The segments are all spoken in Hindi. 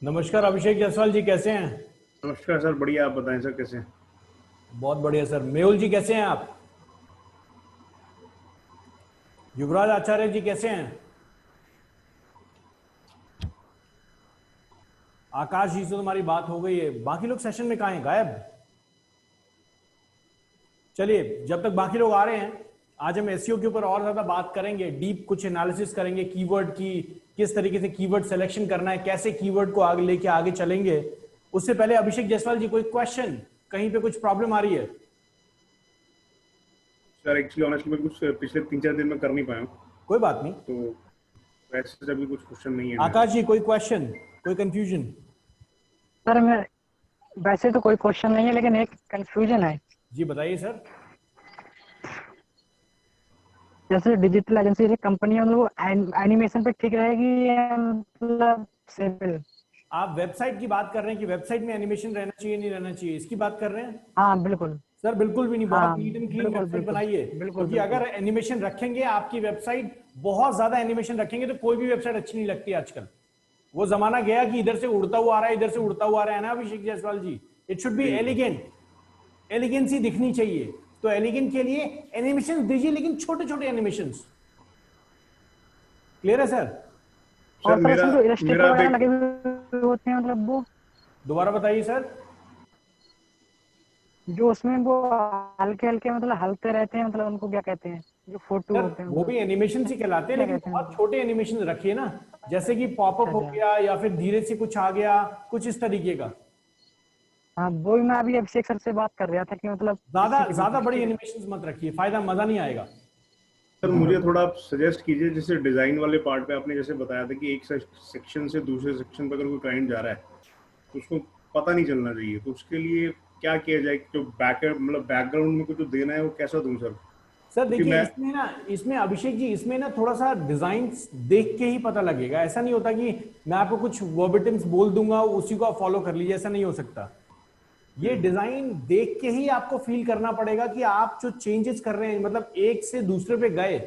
नमस्कार अभिषेक जायसवाल जी, कैसे हैं? नमस्कार सर, बढ़िया। आप बताएं सर, कैसे हैं? बहुत बढ़िया सर। मेहुल जी कैसे हैं आप? युवराज आचार्य जी कैसे हैं? आकाश जी से तो हमारी बात हो गई है, बाकी लोग सेशन में कहाँ हैं? गायब। चलिए, जब तक बाकी लोग आ रहे हैं, आज हम एसईओ के ऊपर और ज्यादा बात करेंगे, डीप कुछ एनालिसिस करेंगे कीवर्ड की, किस तरीके से कीवर्ड सिलेक्शन करना है, कैसे कीवर्ड को आगे लेके आगे चलेंगे। उससे पहले अभिषेक जायसवाल जी, कोई क्वेश्चन? कहीं पे कुछ प्रॉब्लम आ रही है? सर एक्चुअली ऑनेस्टली मैं कुछ पिछले 3-4 दिन में कर नहीं पाया हूँ। कोई बात नहीं। तो वैसे से अभी कुछ क्वेश्चन नहीं है मेरे। आकाश जी, कोई क्वेश्चन, कोई कंफ्यूजन? सर मैं वैसे तो कोई क्वेश्चन नहीं है, लेकिन एक कंफ्यूजन है। जी बताइए सर। जैसे डिजिटल एजेंसी कंपनी है, मतलब वो एनिमेशन पे ठीक रहेगी या मतलब सिंपल? आप वेबसाइट की बात कर रहे हैं कि वेबसाइट में एनिमेशन रहना चाहिए नहीं रहना चाहिए, इसकी बात कर रहे हैं? हाँ बिल्कुल। सर बिल्कुल भी नहीं, बहुत हाँ नीट एंड क्लीन बिल्कुल वेबसाइट बिल्कुल बनाइए। बिल्कुल क्योंकि बिल्कुल। अगर एनिमेशन रखेंगे आपकी वेबसाइट, बहुत ज्यादा एनिमेशन रखेंगे तो कोई भी वेबसाइट अच्छी नहीं लगती आजकल। वो जमाना गया कि इधर से उड़ता हुआ आ रहा है, इधर से उड़ता हुआ आ रहा है ना Abhishek Jaiswal ji. It should be जी जी। एलिगेंट, एलिगेंसी दिखनी चाहिए। तो एलिगेंट के लिए एनिमेशन दीजिए, लेकिन छोटे छोटे एनिमेशन। क्लियर है सर? और सर सर मेरा इसमें जो इलस्ट्रेटर मेरा अब वगैरह एक लगे हुए होते हैं, मतलब वो दोबारा बताइए सर। जो उसमें वो हल्के हल्के मतलब हलते रहते हैं, मतलब उनको क्या कहते हैं? जो फोटो सर होते हैं, वो मतलब भी एनिमेशन से कहलाते हैं, क्या लेकिन कहते हैं बहुत उनको? छोटे एनिमेशन रखिए ना। जैसे कि अच्छा पॉपअप हो अच्छा। गया, या फिर धीरे से कुछ आ गया, कुछ इस तरीके का। हाँ वो भी मैं अभी अभिषेक सर से बात कर रहा था कि मतलब ज्यादा इसी के बीच ज्यादा में। बड़ी ठीक है। एनिमेशन मत रखिए, फायदा मजा नहीं आएगा। सर मुझे थोड़ा आप सजेस्ट कीजिए, जैसे डिजाइन वाले पार्ट पे आपने जैसे बताया था कि एक सेक्शन से दूसरे सेक्शन पे अगर कोई क्लाइंट जा रहा है तो उसको पता नहीं चलना चाहिए, तो उसके लिए क्या किया जाए? जो बैक मतलब बैकग्राउंड में कुछ जो देना है वो कैसा दूं सर? सर क्योंकि देखिए, मैं इसमें ना, इसमें अभिषेक जी, इसमें ना थोड़ा सा डिजाइन देख के ही पता लगेगा। ऐसा नहीं होता कि मैं आपको कुछ वर्बटिम्स बोल दूंगा उसी को आप फॉलो कर लीजिए, ऐसा नहीं हो सकता। ये डिजाइन देख के ही आपको फील करना पड़ेगा कि आप जो चेंजेस कर रहे हैं, मतलब एक से दूसरे पे गए,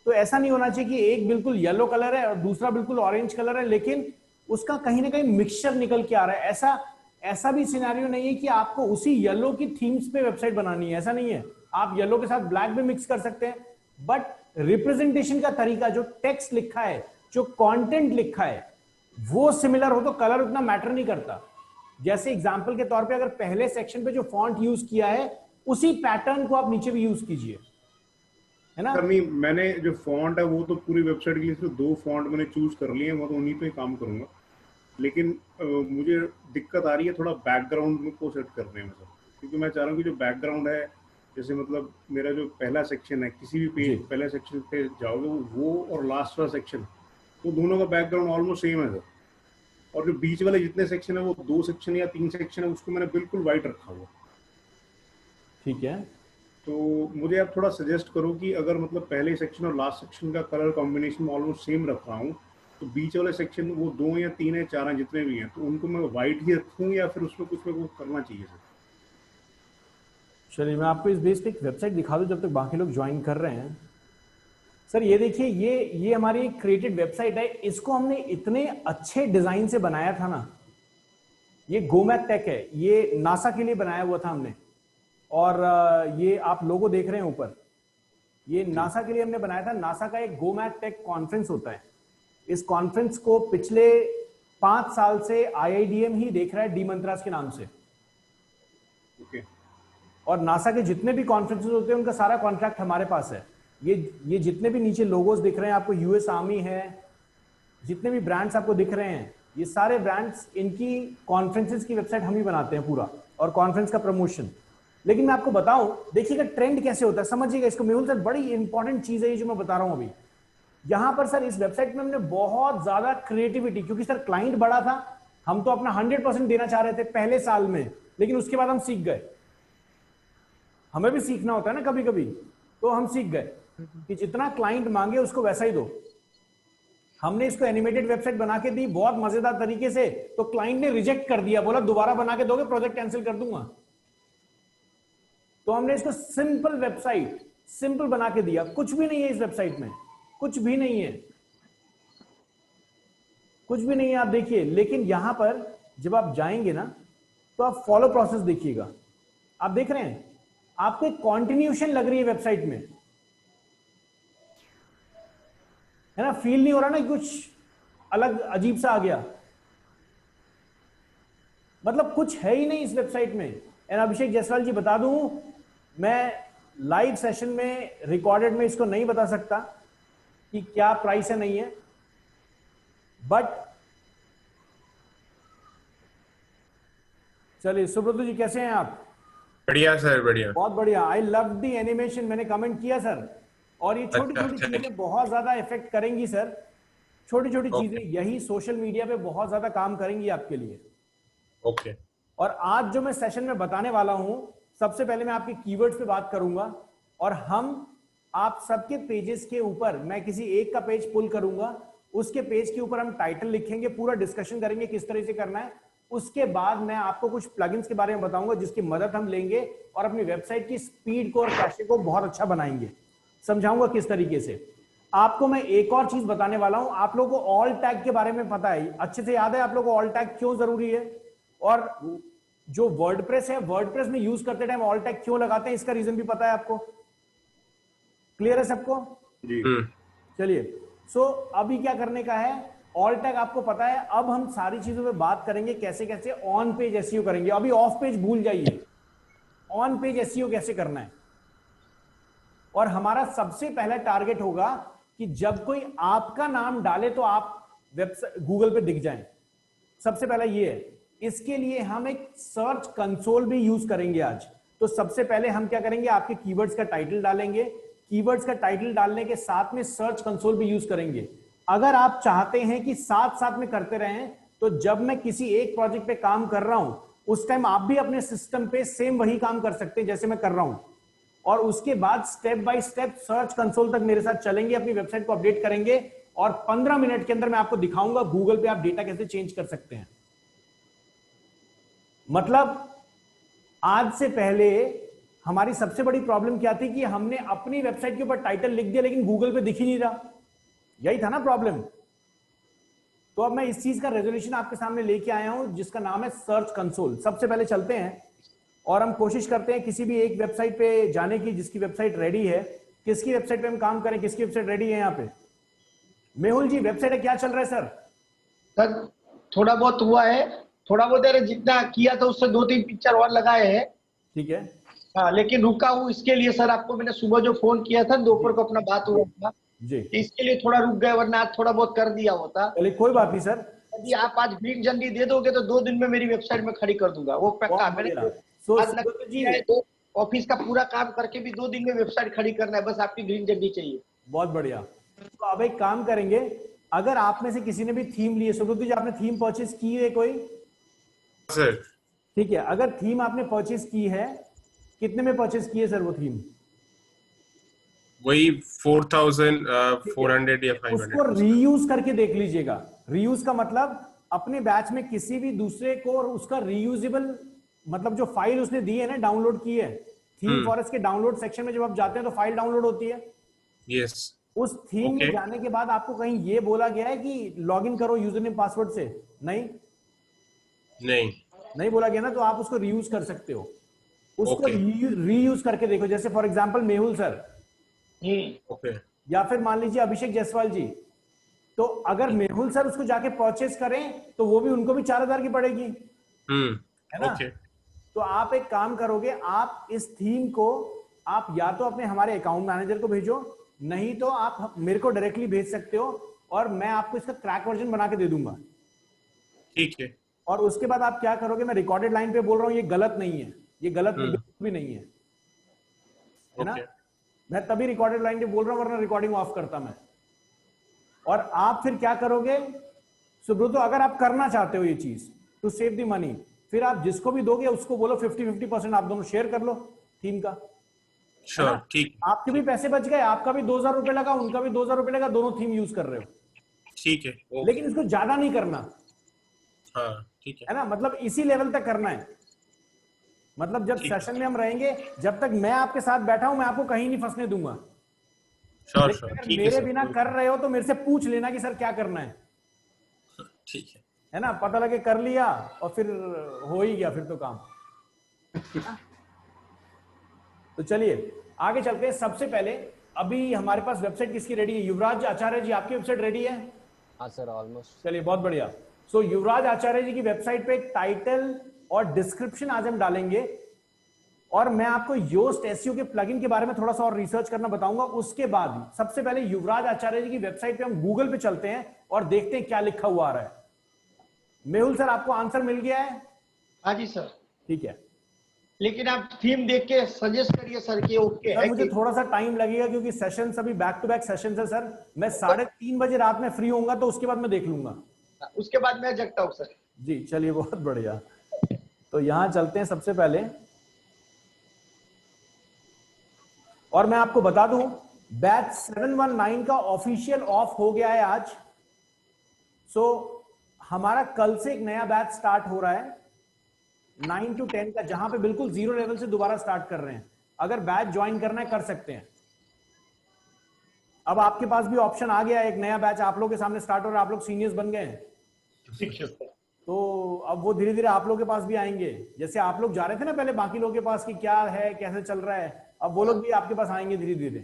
तो ऐसा नहीं होना चाहिए कि एक बिल्कुल येलो कलर है और दूसरा बिल्कुल ऑरेंज कलर है, लेकिन उसका कहीं ना कहीं मिक्सचर निकल के आ रहा है। ऐसा ऐसा भी सिनेरियो नहीं है कि आपको उसी येलो की थीम्स पे वेबसाइट बनानी है, ऐसा नहीं है। आप येलो के साथ ब्लैक भी मिक्स कर सकते हैं, बट रिप्रेजेंटेशन का तरीका, जो टेक्स्ट लिखा है, जो कंटेंट लिखा है, वो सिमिलर हो तो कलर उतना मैटर नहीं करता। जैसे एग्जांपल के तौर पे, अगर पहले सेक्शन पे जो फॉन्ट यूज किया है, उसी पैटर्न को आप नीचे भी यूज कीजिए, है ना? सर नहीं, मैंने जो फॉन्ट है वो तो पूरी वेबसाइट के लिए सिर्फ 2 फॉन्ट मैंने चूज कर लिए हैं, मैं तो उन्हीं पे ही काम करूंगा। लेकिन मुझे दिक्कत आ रही है थोड़ा बैकग्राउंड में को सेट करने में सर। क्योंकि मैं चाह रहा हूँ कि जो बैकग्राउंड है, जैसे मतलब मेरा जो पहला सेक्शन है, किसी भी जी। पेज पहले सेक्शन पे जाओगे वो और लास्ट वाला सेक्शन, तो दोनों का बैकग्राउंड ऑलमोस्ट सेम है सर। और जो बीच वाले जितने सेक्शन है, वो 2 सेक्शन या 3 सेक्शन है, उसको मैंने बिल्कुल वाइट रखा हुआ। ठीक है। तो मुझे आप थोड़ा सजेस्ट करो कि अगर मतलब पहले सेक्शन और लास्ट सेक्शन का कलर कॉम्बिनेशन में ऑलमोस्ट सेम रख रहा हूँ, तो बीच वाले सेक्शन वो 2 या 3 या 4 हैं जितने भी हैं, तो उनको मैं वाइट ही रखूँ या फिर उसमें कुछ मेरे को करना चाहिए सर? चलिए, मैं आपको इस बेस पे एक वेबसाइट दिखा दूं जब तक बाकी लोग ज्वाइन कर रहे हैं। सर ये देखिए, ये हमारी क्रिएटेड वेबसाइट है। इसको हमने इतने अच्छे डिजाइन से बनाया था ना। ये गोमैथ टेक है, ये नासा के लिए बनाया हुआ था हमने। और ये आप लोगो देख रहे हैं ऊपर, ये जी। नासा के लिए हमने बनाया था। नासा का एक गोमैथ टेक कॉन्फ्रेंस होता है। इस कॉन्फ्रेंस को पिछले 5 साल से आईआईडीएम ही देख रहा है, डी मंत्रास के नाम से। ओके। और नासा के जितने भी कॉन्फ्रेंसेस होते हैं, उनका सारा कॉन्ट्रैक्ट हमारे पास है। ये जितने भी नीचे लोगोस दिख रहे हैं आपको, यूएस आर्मी है, जितने भी ब्रांड्स आपको दिख रहे हैं, ये सारे ब्रांड्स, इनकी कॉन्फ्रेंसेस की वेबसाइट हम ही बनाते हैं पूरा, और कॉन्फ्रेंस का प्रमोशन। लेकिन मैं आपको बताऊं, देखिएगा ट्रेंड कैसे होता है, समझिएगा इसको मेहुल सर। बड़ी इंपॉर्टेंट चीज है ये जो मैं बता रहा हूं अभी। यहां पर सर, इस वेबसाइट में हमने बहुत ज्यादा क्रिएटिविटी, क्योंकि सर क्लाइंट बड़ा था, हम तो अपना 100% देना चाह रहे थे पहले साल में, लेकिन उसके बाद हम सीख गए। हमें भी सीखना होता है ना कभी कभी, तो हम सीख गए कि जितना क्लाइंट मांगे उसको वैसा ही दो। हमने इसको एनिमेटेड वेबसाइट बना के दी बहुत मजेदार तरीके से, तो क्लाइंट ने रिजेक्ट कर दिया, बोला दोबारा बना के दोगे प्रोजेक्ट कैंसिल कर दूंगा। तो हमने इसको सिंपल वेबसाइट, सिंपल बना के दिया। कुछ भी नहीं है इस वेबसाइट में, कुछ भी नहीं है। कुछ भी नहीं है, आप देखिए। लेकिन यहां पर जब आप जाएंगे ना तो आप फॉलो प्रोसेस देखिएगा। आप देख रहे हैं आपको एक कॉन्टिन्यूशन लग रही है वेबसाइट में, है ना? फील नहीं हो रहा ना कुछ अलग अजीब सा आ गया, मतलब कुछ है ही नहीं इस वेबसाइट में। एंड अभिषेक जायसवाल जी बता दूं, मैं लाइव सेशन में रिकॉर्डेड में इसको नहीं बता सकता कि क्या प्राइस है नहीं है, बट चलिए। सुब्रत जी कैसे हैं आप? बढ़िया सर, बढ़िया। बहुत बढ़िया। आई लव दी एनिमेशन, मैंने कमेंट किया सर। और ये छोटी अच्छा, छोटी चीजें बहुत ज्यादा इफेक्ट करेंगी सर। छोटी छोटी चीजें यही सोशल मीडिया पे बहुत ज्यादा काम करेंगी आपके लिए। ओके। और आज जो मैं सेशन में बताने वाला हूं, सबसे पहले मैं आपके कीवर्ड्स पे बात करूंगा, और हम आप सबके पेजेस के ऊपर मैं किसी एक का पेज पुल करूंगा, उसके पेज के ऊपर हम टाइटल लिखेंगे, पूरा डिस्कशन करेंगे किस तरह से करना है। उसके बाद मैं आपको कुछ प्लगइन्स के बारे में बताऊंगा जिसकी मदद हम लेंगे और अपनी वेबसाइट की स्पीड को और कैशे को बहुत अच्छा बनाएंगे। समझाऊंगा किस तरीके से। आपको मैं एक और चीज बताने वाला हूं। आप लोगों को ऑल टैग के बारे में पता है, अच्छे से याद है आप लोगों को ऑल टैग क्यों जरूरी है, और जो वर्डप्रेस है वर्डप्रेस में यूज करते टाइम ऑल टैग क्यों लगाते हैं, इसका रीजन भी पता है आपको? क्लियर है सबको? जी। चलिए। सो अभी क्या करने का है, ऑल टैग आपको पता है। अब हम सारी चीजों पे बात करेंगे कैसे कैसे ऑन पेज एसईओ करेंगे। अभी ऑफ पेज भूल जाइए, ऑन पेज एसईओ कैसे करना है। और हमारा सबसे पहला टारगेट होगा कि जब कोई आपका नाम डाले तो आप वेबसाइट गूगल पे दिख जाएं। सबसे पहला ये है। इसके लिए हम एक सर्च कंसोल भी यूज करेंगे आज। तो सबसे पहले हम क्या करेंगे, आपके कीवर्ड्स का टाइटल डालेंगे। कीवर्ड्स का टाइटल डालने के साथ में सर्च कंसोल भी यूज करेंगे। अगर आप चाहते हैं कि साथ साथ में करते रहें, तो जब मैं किसी एक प्रोजेक्ट पे काम कर रहा हूं उस टाइम आप भी अपने सिस्टम पे सेम वही काम कर सकते हैं जैसे मैं कर रहा हूं, और उसके बाद step by step search console तक मेरे साथ चलेंगे, अपनी वेबसाइट को अपडेट करेंगे, और 15 मिनट के अंदर मैं आपको दिखाऊंगा गूगल पे आप डेटा कैसे चेंज कर सकते हैं। मतलब आज से पहले हमारी सबसे बड़ी प्रॉब्लम क्या थी कि हमने अपनी वेबसाइट के ऊपर टाइटल लिख दिया लेकिन गूगल पे दिख ही नहीं रहा। यही था ना प्रॉब्लम। तो अब मैं इस चीज का रेजोल्यूशन आपके सामने लेके आया हूं जिसका नाम है सर्च कंसोल। सबसे पहले चलते हैं और हम कोशिश करते हैं किसी भी एक वेबसाइट पे जाने की जिसकी वेबसाइट रेडी है। किसकी वेबसाइट पे हम काम करें, किसकी वेबसाइट रेडी है यहाँ पे? मेहुल जी वेबसाइट है, क्या चल रहा है सर? सर थोड़ा बहुत हुआ है, थोड़ा बहुत यार जितना किया था उससे 2-3 पिक्चर और लगाए हैं। ठीक है। हाँ, लेकिन रुका हूँ इसके लिए सर। आपको मैंने सुबह जो फोन किया था, दोपहर को अपना बात हुआ था जी, इसके लिए थोड़ा रुक गए, वरना आज थोड़ा बहुत कर दिया होता। चलिए कोई बात नहीं सर। यदि आप आज ग्रीन झंडी दे दोगे तो 2 दिन में मेरी वेबसाइट में खड़ी कर दूंगा, वो पक्का। बहुत मैंने बढ़िया। सो आज सुब्रत जी किया है, तो ऑफिस का पूरा काम करके भी 2 दिन में वेबसाइट खड़ी करना है, बस आपकी ग्रीन झंडी चाहिए। बहुत बढ़िया। तो अब एक काम करेंगे, अगर आप में से किसी ने भी थीम ली है, सुब्रत जी आपने थीम परचेज की है कोई? सर ठीक है, अगर थीम आपने परचेज की है, कितने में परचेज की है सर वो थीम? वही 4400 या 500। उसको रीयूज करके देख लीजिएगा। रीयूज का मतलब अपने बैच में किसी भी दूसरे को और उसका रीयूजेबल, मतलब जो फाइल उसने दी है ना, डाउनलोड की है, थीम फॉरेस्ट के डाउनलोड सेक्शन में जब आप जाते हैं तो फाइल डाउनलोड होती है। यस। उस थीम में जाने के बाद आपको कहीं ये बोला गया है कि लॉगिन करो यूजर नेम पासवर्ड से? नहीं, नहीं बोला गया ना, तो आप उसको रीयूज कर सकते हो। उसको रीयूज करके देखो। जैसे for example Mehul sir, okay, या फिर मान लीजिए अभिषेक जायसवाल जी, तो अगर मेहुल सर उसको जाके परचेज करें तो वो भी उनको भी 4000 की पड़ेगी, है ना? तो आप एक काम करोगे, आप इस थीम को आप या तो अपने हमारे अकाउंट मैनेजर को भेजो, नहीं तो आप मेरे को डायरेक्टली भेज सकते हो और मैं आपको इसका क्रैक वर्जन बना के दे दूंगा। ठीक है। और उसके बाद आप क्या करोगे, मैं रिकॉर्डेड लाइन पे बोल रहा हूं, ये गलत नहीं है, ये गलत बिल्कुल भी नहीं है, है ना? मैं तभी रिकॉर्डेड लाइन पे बोल रहा हूं, वरना रिकॉर्डिंग ऑफ करता मैं। और आप फिर क्या करोगे सुब्रतो, अगर आप करना चाहते हो ये चीज टू सेव द मनी, फिर आप जिसको भी दोगे उसको बोलो 50-50% आप दोनों शेयर कर लो थीम का। श्योर, ठीक। आपके भी पैसे बच गए, आपका भी 2000 रुपए लगा, उनका भी 2000 रुपए लगा, दोनों थीम यूज कर रहे हो। ठीक है, लेकिन इसको ज्यादा नहीं करना, हाँ ठीक है ना? मतलब इसी लेवल तक करना है। मतलब जब सेशन में हम रहेंगे, जब तक मैं आपके साथ बैठा हूं, मैं आपको कहीं नहीं फंसने दूंगा। श्योर, लेकिन अगर मेरे बिना कर रहे हो तो मेरे से पूछ लेना कि सर क्या करना है। ठीक है ना, पता लगे कर लिया और फिर हो ही गया फिर तो काम। तो चलिए आगे चलते हैं। सबसे पहले अभी हमारे पास वेबसाइट किसकी रेडी है? युवराज आचार्य जी, आपकी वेबसाइट रेडी है? हाँ सर, ऑलमोस्ट। चलिए बहुत बढ़िया। सो युवराज आचार्य जी की वेबसाइट पे एक टाइटल और डिस्क्रिप्शन आज हम डालेंगे, और मैं आपको योस्ट एसईओ के प्लगइन के बारे में थोड़ा सा और रिसर्च करना बताऊंगा। उसके बाद सबसे पहले युवराज आचार्य जी की वेबसाइट पे हम गूगल पे चलते हैं और देखते हैं क्या लिखा हुआ आ रहा है। मेहुल सर, आपको आंसर मिल गया है? हाँ जी सर। ठीक है, लेकिन आप थीम देख के सजेस्ट करिए सर कि ओके सर है मुझे कि थोड़ा सा टाइम लगेगा क्योंकि सेशन अभी बैक टू बैक सेशन है सर। मैं 3:30 बजे रात में फ्री होऊंगा तो उसके बाद मैं देख लूंगा। उसके बाद मैं जगता हूँ सर। जी चलिए बहुत बढ़िया। तो यहां चलते हैं सबसे पहले, और मैं आपको बता दूं बैच 719 का ऑफिशियल ऑफ हो गया है आज। सो हमारा कल से एक नया बैच स्टार्ट हो रहा है 9 to 10 का, जहां पे बिल्कुल जीरो लेवल से दोबारा स्टार्ट कर रहे हैं। अगर बैच ज्वाइन करना है कर सकते हैं। अब आपके पास भी ऑप्शन आ गया है, एक नया बैच आप लोगों के सामने स्टार्ट हो रहा है, आप लोग सीनियर्स बन गए हैं, ठीक है सर। तो अब वो धीरे धीरे आप लोगों के पास भी आएंगे। जैसे आप लोग जा रहे थे ना पहले बाकी लोगों के पास कि क्या है कैसे चल रहा है, अब वो लोग भी आपके पास आएंगे धीरे धीरे।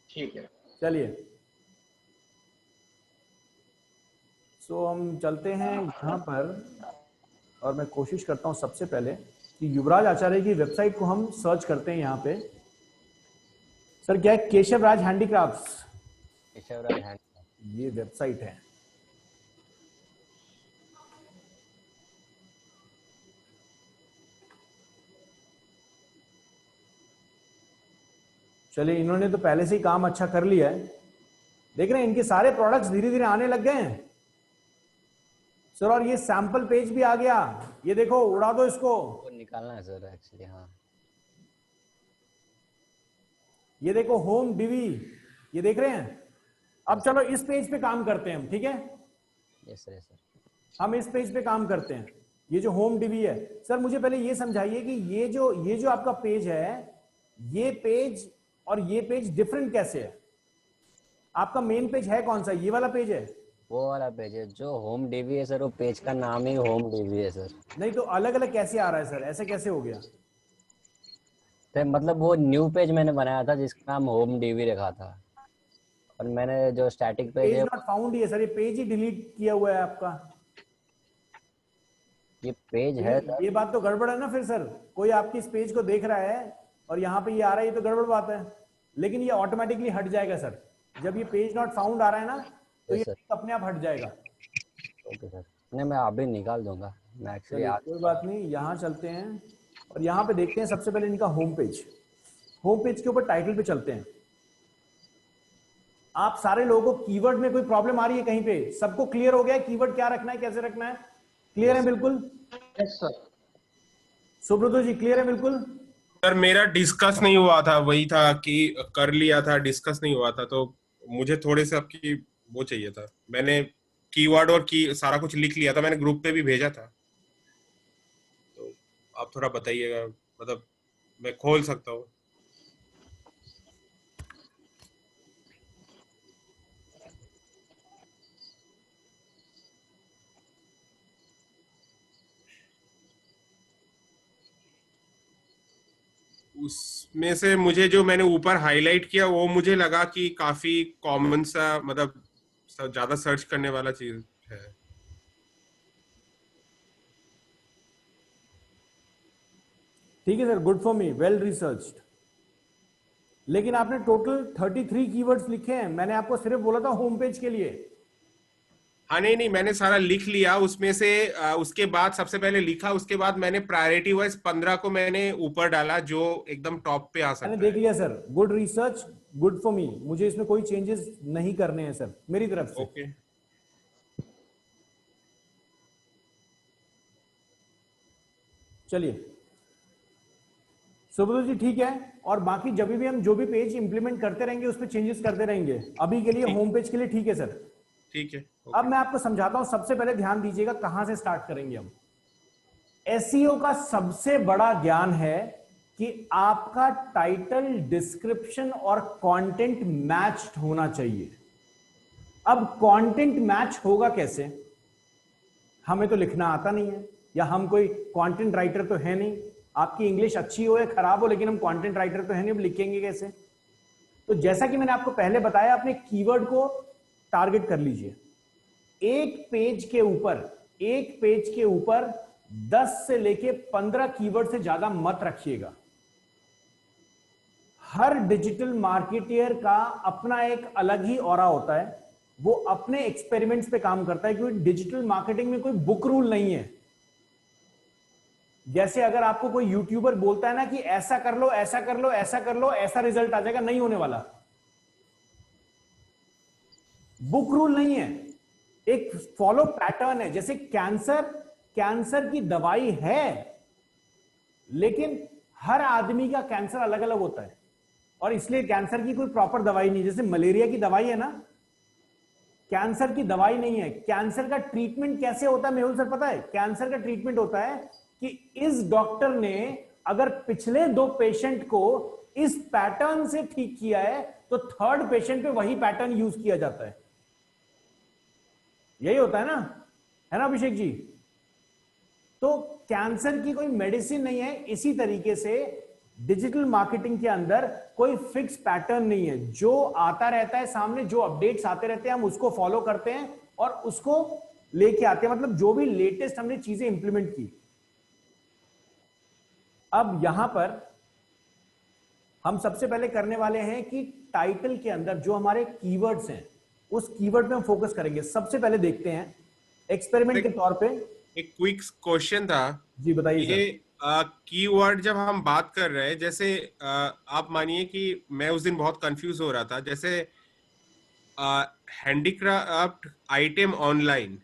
ठीक है। चलिए सो हम चलते हैं यहाँ पर, और मैं कोशिश करता हूँ सबसे पहले कि युवराज आचार्य की वेबसाइट को हम सर्च करते हैं। यहाँ पे सर क्या है? केशव राज हैंडीक्राफ्ट्स, ये वेबसाइट है। चलिए इन्होंने तो पहले से ही काम अच्छा कर लिया है। देख रहे हैं इनके सारे प्रोडक्ट्स धीरे धीरे आने लग गए हैं सर। और ये सैंपल पेज भी आ गया, ये देखो, उड़ा दो इसको। वो निकालना है सर एक्चुअली। हाँ, ये देखो होम डीवी, ये देख रहे हैं। अब चलो इस पेज पे काम करते हैं हम, ठीक है? Yes sir, yes sir. हम इस पेज पे काम करते हैं। ये जो होम डीवी है सर, मुझे पहले ये समझाइए कि ये जो आपका पेज है, ये पेज और ये पेज डिफरेंट कैसे है? आपका मेन पेज है कौन सा? ये वाला पेज है? वो वाला पेज है जो होम डीवी है सर, वो पेज का नाम ही होम डीवी है सर। नहीं तो अलग अलग कैसे आ रहा है सर? ऐसे कैसे हो गया? तो मतलब वो न्यू पेज मैंने बनाया था जिसका नाम होम डीवी रखा था, और मैंने जो स्टैटिक पेज पेज है नॉट फाउंड ही है सर, ये पेज ही डिलीट किया हुआ है आपका। ये पेज है सर। ये बात तो गड़बड़ है ना फिर सर। कोई आपकी इस पेज को देख रहा है और यहाँ पे ये आ रहा है, ये तो गड़बड़ बात है। लेकिन ये ऑटोमेटिकली हट जाएगा सर, जब ये पेज नॉट फाउंड आ रहा है ना तो ये अपने आप हट जाएगा। ओके सर, नहीं मैं अभी निकाल दूंगा। मैं एक्चुअली कोई बात नहीं, यहाँ चलते हैं और यहाँ पे देखते हैं सबसे पहले इनका होम पेज। होम पेज के ऊपर टाइटल पे चलते हैं। आप सारे लोगों को कीवर्ड में कोई प्रॉब्लम आ रही है कहीं पे? सबको क्लियर हो गया है कीवर्ड क्या रखना है, कैसे रखना है? क्लियर है बिल्कुल? Yes sir. Subroto ji clear है बिल्कुल? सर मेरा डिस्कस नहीं हुआ था, वही था कि कर लिया था, डिस्कस नहीं हुआ था, तो मुझे थोड़े से आपकी वो चाहिए था। मैंने कीवर्ड और की सारा कुछ लिख लिया था, मैंने ग्रुप पे भी भेजा था, तो आप थोड़ा बताइएगा, मतलब मैं खोल सकता हूँ? उसमें से मुझे जो मैंने ऊपर हाईलाइट किया वो मुझे लगा कि काफी कॉमन सा, मतलब ज्यादा सर्च करने वाला चीज है। ठीक है sir, good for me, well researched. लेकिन आपने टोटल 33 कीवर्ड्स लिखे हैं, मैंने आपको सिर्फ बोला था होम पेज के लिए। हाँ नहीं मैंने सारा लिख लिया उसमें से। उसके बाद सबसे पहले लिखा, उसके बाद मैंने प्रायोरिटी वाइज 15 को मैंने ऊपर डाला जो एकदम टॉप पे आ सकता मैंने है। देख लिया sir, good research, good for me. मुझे इसमें कोई चेंजेस नहीं करने हैं सर मेरी तरफ से। ओके चलिए सुब्रत जी ठीक है, और बाकी जब भी हम जो भी पेज इंप्लीमेंट करते रहेंगे उस पर चेंजेस करते रहेंगे। अभी के लिए होम पेज के लिए ठीक है सर। ठीक है। अब मैं आपको समझाता हूं, सबसे पहले ध्यान दीजिएगा कहां से स्टार्ट करेंगे हम। एसईओ का सबसे बड़ा ज्ञान है कि आपका टाइटल, डिस्क्रिप्शन और कंटेंट मैच्ड होना चाहिए। अब कंटेंट मैच होगा कैसे? हमें तो लिखना आता नहीं है, या हम कोई कंटेंट राइटर तो है नहीं। आपकी इंग्लिश अच्छी हो या खराब हो, लेकिन हम कंटेंट राइटर तो है नहीं, अब लिखेंगे कैसे? तो जैसा कि मैंने आपको पहले बताया, अपने कीवर्ड को टारगेट कर लीजिए। एक पेज के ऊपर 10 से लेके 15 कीवर्ड से ज्यादा मत रखिएगा। हर डिजिटल मार्केटियर का अपना एक अलग ही ऑरा होता है, वो अपने एक्सपेरिमेंट्स पे काम करता है, क्योंकि डिजिटल मार्केटिंग में कोई बुक रूल नहीं है। जैसे अगर आपको कोई यूट्यूबर बोलता है ना कि ऐसा कर लो, ऐसा कर लो, ऐसा कर लो, ऐसा रिजल्ट आ जाएगा, नहीं होने वाला। बुक रूल नहीं है, एक फॉलो पैटर्न है। जैसे कैंसर की दवाई है, लेकिन हर आदमी का कैंसर अलग अलग होता है, और इसलिए कैंसर की कोई प्रॉपर दवाई नहीं। जैसे मलेरिया की दवाई है ना, कैंसर की दवाई नहीं है। कैंसर का ट्रीटमेंट कैसे होता है मेहुल सर, पता है? कैंसर का ट्रीटमेंट होता है कि इस डॉक्टर ने अगर पिछले 2 पेशेंट को इस पैटर्न से ठीक किया है, तो 3rd पेशेंट पे वही पैटर्न यूज किया जाता है। यही होता है ना अभिषेक जी? तो कैंसर की कोई मेडिसिन नहीं है। इसी तरीके से डिजिटल मार्केटिंग के अंदर कोई फिक्स पैटर्न नहीं है। जो आता रहता है सामने, जो अपडेट्स आते रहते हैं, हम उसको फॉलो करते हैं और उसको लेके आते हैं। मतलब जो भी लेटेस्ट हमने चीजें इंप्लीमेंट की। अब यहां पर हम सबसे पहले करने वाले हैं कि टाइटल के अंदर जो हमारे कीवर्ड्स हैं, उस कीवर्ड पे हम फोकस करेंगे। सबसे पहले देखते हैं एक्सपेरिमेंट के तौर पे। एक क्विक क्वेश्चन था जी बताइए सर। ये कीवर्ड जब हम बात कर रहे हैं, जैसे आप मानिए कि मैं उस दिन बहुत कंफ्यूज हो रहा था, जैसे हैंडीक्राफ्ट आइटम ऑनलाइन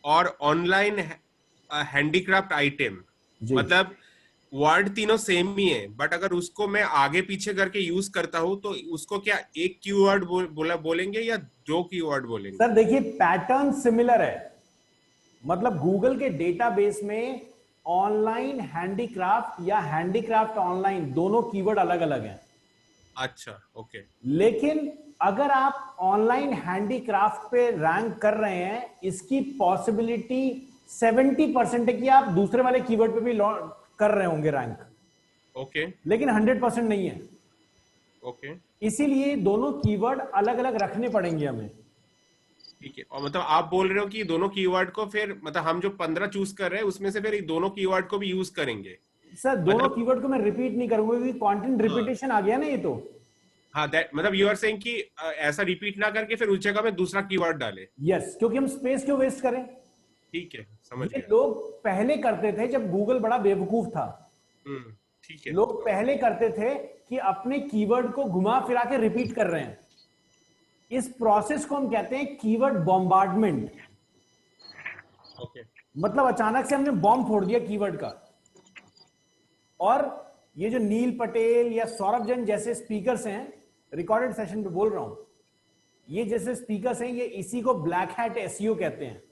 और ऑनलाइन हैंडीक्राफ्ट आइटम, जी। मतलब वर्ड तीनों सेम ही है, बट अगर उसको मैं आगे पीछे करके यूज करता हूं तो उसको क्या एक कीवर्ड बोलेंगे या 2 कीवर्ड बोलेंगे? सर देखिए, पैटर्न सिमिलर है। मतलब गूगल के डेटाबेस में ऑनलाइन हैंडीक्राफ्ट या हैंडीक्राफ्ट ऑनलाइन दोनों कीवर्ड अलग अलग हैं। अच्छा, ओके। लेकिन अगर आप ऑनलाइन हैंडीक्राफ्ट पे रैंक कर रहे हैं, इसकी पॉसिबिलिटी 70% है कि आप दूसरे वाले कीवर्ड पे भी कर रहे होंगे रैंक। ओके। लेकिन 100% नहीं है। ओके, इसीलिए दोनों कीवर्ड अलग अलग रखने पड़ेंगे हमें। ठीक है। और मतलब आप बोल रहे हो कि दोनों कीवर्ड को फिर, मतलब हम जो 15 चूज कर रहे हैं उसमें से फिर दोनों कीवर्ड को भी यूज करेंगे? सर दोनों मतलब कीवर्ड को मैं रिपीट नहीं करूंगा, क्योंकि कंटेंट रिपीटेशन आ गया ना ये तो। हाँ, दैट मतलब यू आर सेइंग कि ऐसा रिपीट ना करके फिर उस जगह में दूसरा कीवर्ड डाले। यस, क्योंकि हम स्पेस क्यों वेस्ट करें? ठीक है, समझ ये गया। लोग पहले करते थे जब गूगल बड़ा बेवकूफ था। ठीक है। लोग पहले करते थे कि अपने कीवर्ड को घुमा फिरा के रिपीट कर रहे हैं। इस प्रोसेस को हम कहते हैं कीवर्ड बॉम्बार्डमेंट। ओके। मतलब अचानक से हमने बॉम्ब फोड़ दिया कीवर्ड का। और ये जो नील पटेल या सौरभ जैन जैसे स्पीकर्स हैं, रिकॉर्डेड सेशन पे बोल रहा हूं, ये जैसे स्पीकर्स हैं, ये इसी को ब्लैक हैट एसईओ कहते हैं।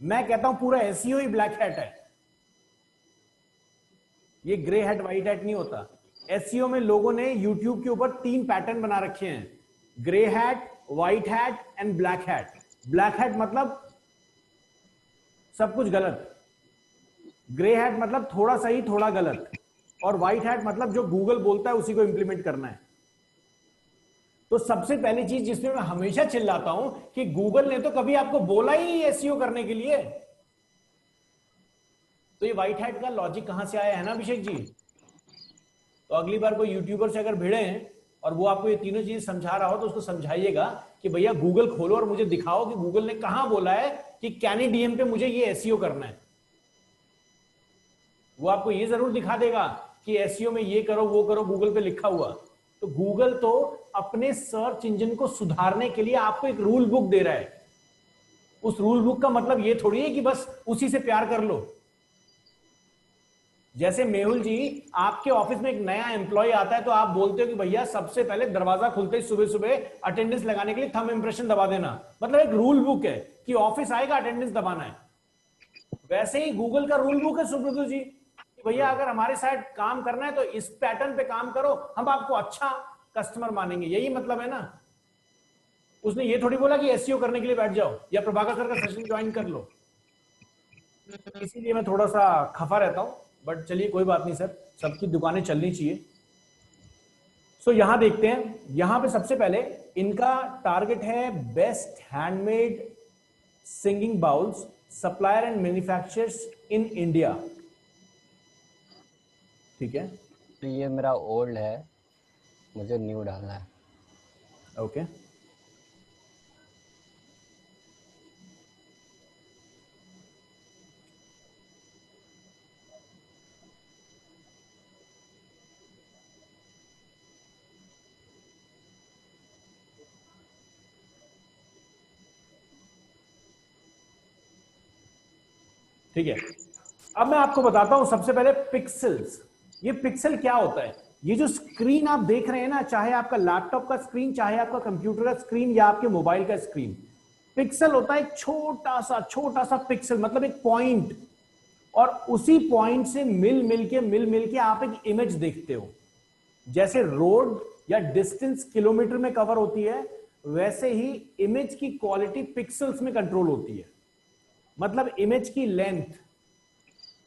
मैं कहता हूं पूरा एसईओ ही ब्लैक हैट है। ये ग्रे हैट व्हाइट हैट नहीं होता। एसईओ में लोगों ने यूट्यूब के ऊपर 3 पैटर्न बना रखे हैं, grey hat, white hat and black hat. Black hat मतलब सब कुछ गलत, ग्रे हैट मतलब थोड़ा सही थोड़ा गलत, और व्हाइट हैट मतलब जो गूगल बोलता है उसी को इंप्लीमेंट करना है। तो सबसे पहली चीज जिसमें मैं हमेशा चिल्लाता हूं कि गूगल ने तो कभी आपको बोला ही नहीं एसईओ करने के लिए। तो ये व्हाइट हैट का लॉजिक कहां से आया है ना अभिषेक जी? तो अगली बार कोई यूट्यूबर से अगर भिड़े हैं और वो आपको ये तीनों चीजें समझा रहा हो, तो उसको समझाइएगा कि भैया गूगल खोलो और मुझे दिखाओ कि गूगल ने कहां बोला है कि कैनी डीएम पे मुझे ये एसईओ करना है। वो आपको ये जरूर दिखा देगा कि एसईओ में ये करो वो करो, गूगल पे लिखा हुआ। तो गूगल तो अपने सर्च इंजन को सुधारने के लिए आपको एक रूल बुक दे रहा है। उस रूल बुक का मतलब ये थोड़ी है कि बस उसी से प्यार कर लो। जैसे मेहुल जी, आपके ऑफिस में एक नया एम्प्लॉय आता है तो आप बोलते हो कि भैया सबसे पहले दरवाजा खुलते ही सुबह सुबह अटेंडेंस लगाने के लिए थंब इंप्रेशन दबा देना। मतलब एक रूल बुक है कि ऑफिस आएगा अटेंडेंस दबाना है। वैसे ही गूगल का रूल बुक है सुब्रत जी, भैया अगर हमारे साथ काम करना है तो इस पैटर्न पे काम करो, हम आपको अच्छा कस्टमर मानेंगे। यही मतलब है ना। उसने ये थोड़ी बोला कि एसईओ करने के लिए बैठ जाओ या प्रभाकर सर का सेशन ज्वाइन कर लो। इसीलिए मैं थोड़ा सा खफा रहता हूँ, बट चलिए कोई बात नहीं सर, सबकी दुकानें चलनी चाहिए। सो यहां देखते हैं, यहां पे सबसे पहले इनका टारगेट है best handmade singing bowls, supplier and manufacturers in India. ठीक है, तो ये मेरा ओल्ड है, मुझे न्यू डालना है। ओके। ठीक है, अब मैं आपको बताता हूं सबसे पहले पिक्सल्स। ये पिक्सल क्या होता है? ये जो स्क्रीन आप देख रहे हैं ना, चाहे आपका लैपटॉप का स्क्रीन, चाहे आपका कंप्यूटर का स्क्रीन या आपके मोबाइल का स्क्रीन, पिक्सल होता है एक छोटा सा पिक्सल, मतलब एक पॉइंट। और उसी पॉइंट से मिल मिल के आप एक इमेज देखते हो। जैसे रोड या डिस्टेंस किलोमीटर में कवर होती है, वैसे ही इमेज की क्वालिटी पिक्सल्स में कंट्रोल होती है। मतलब इमेज की लेंथ,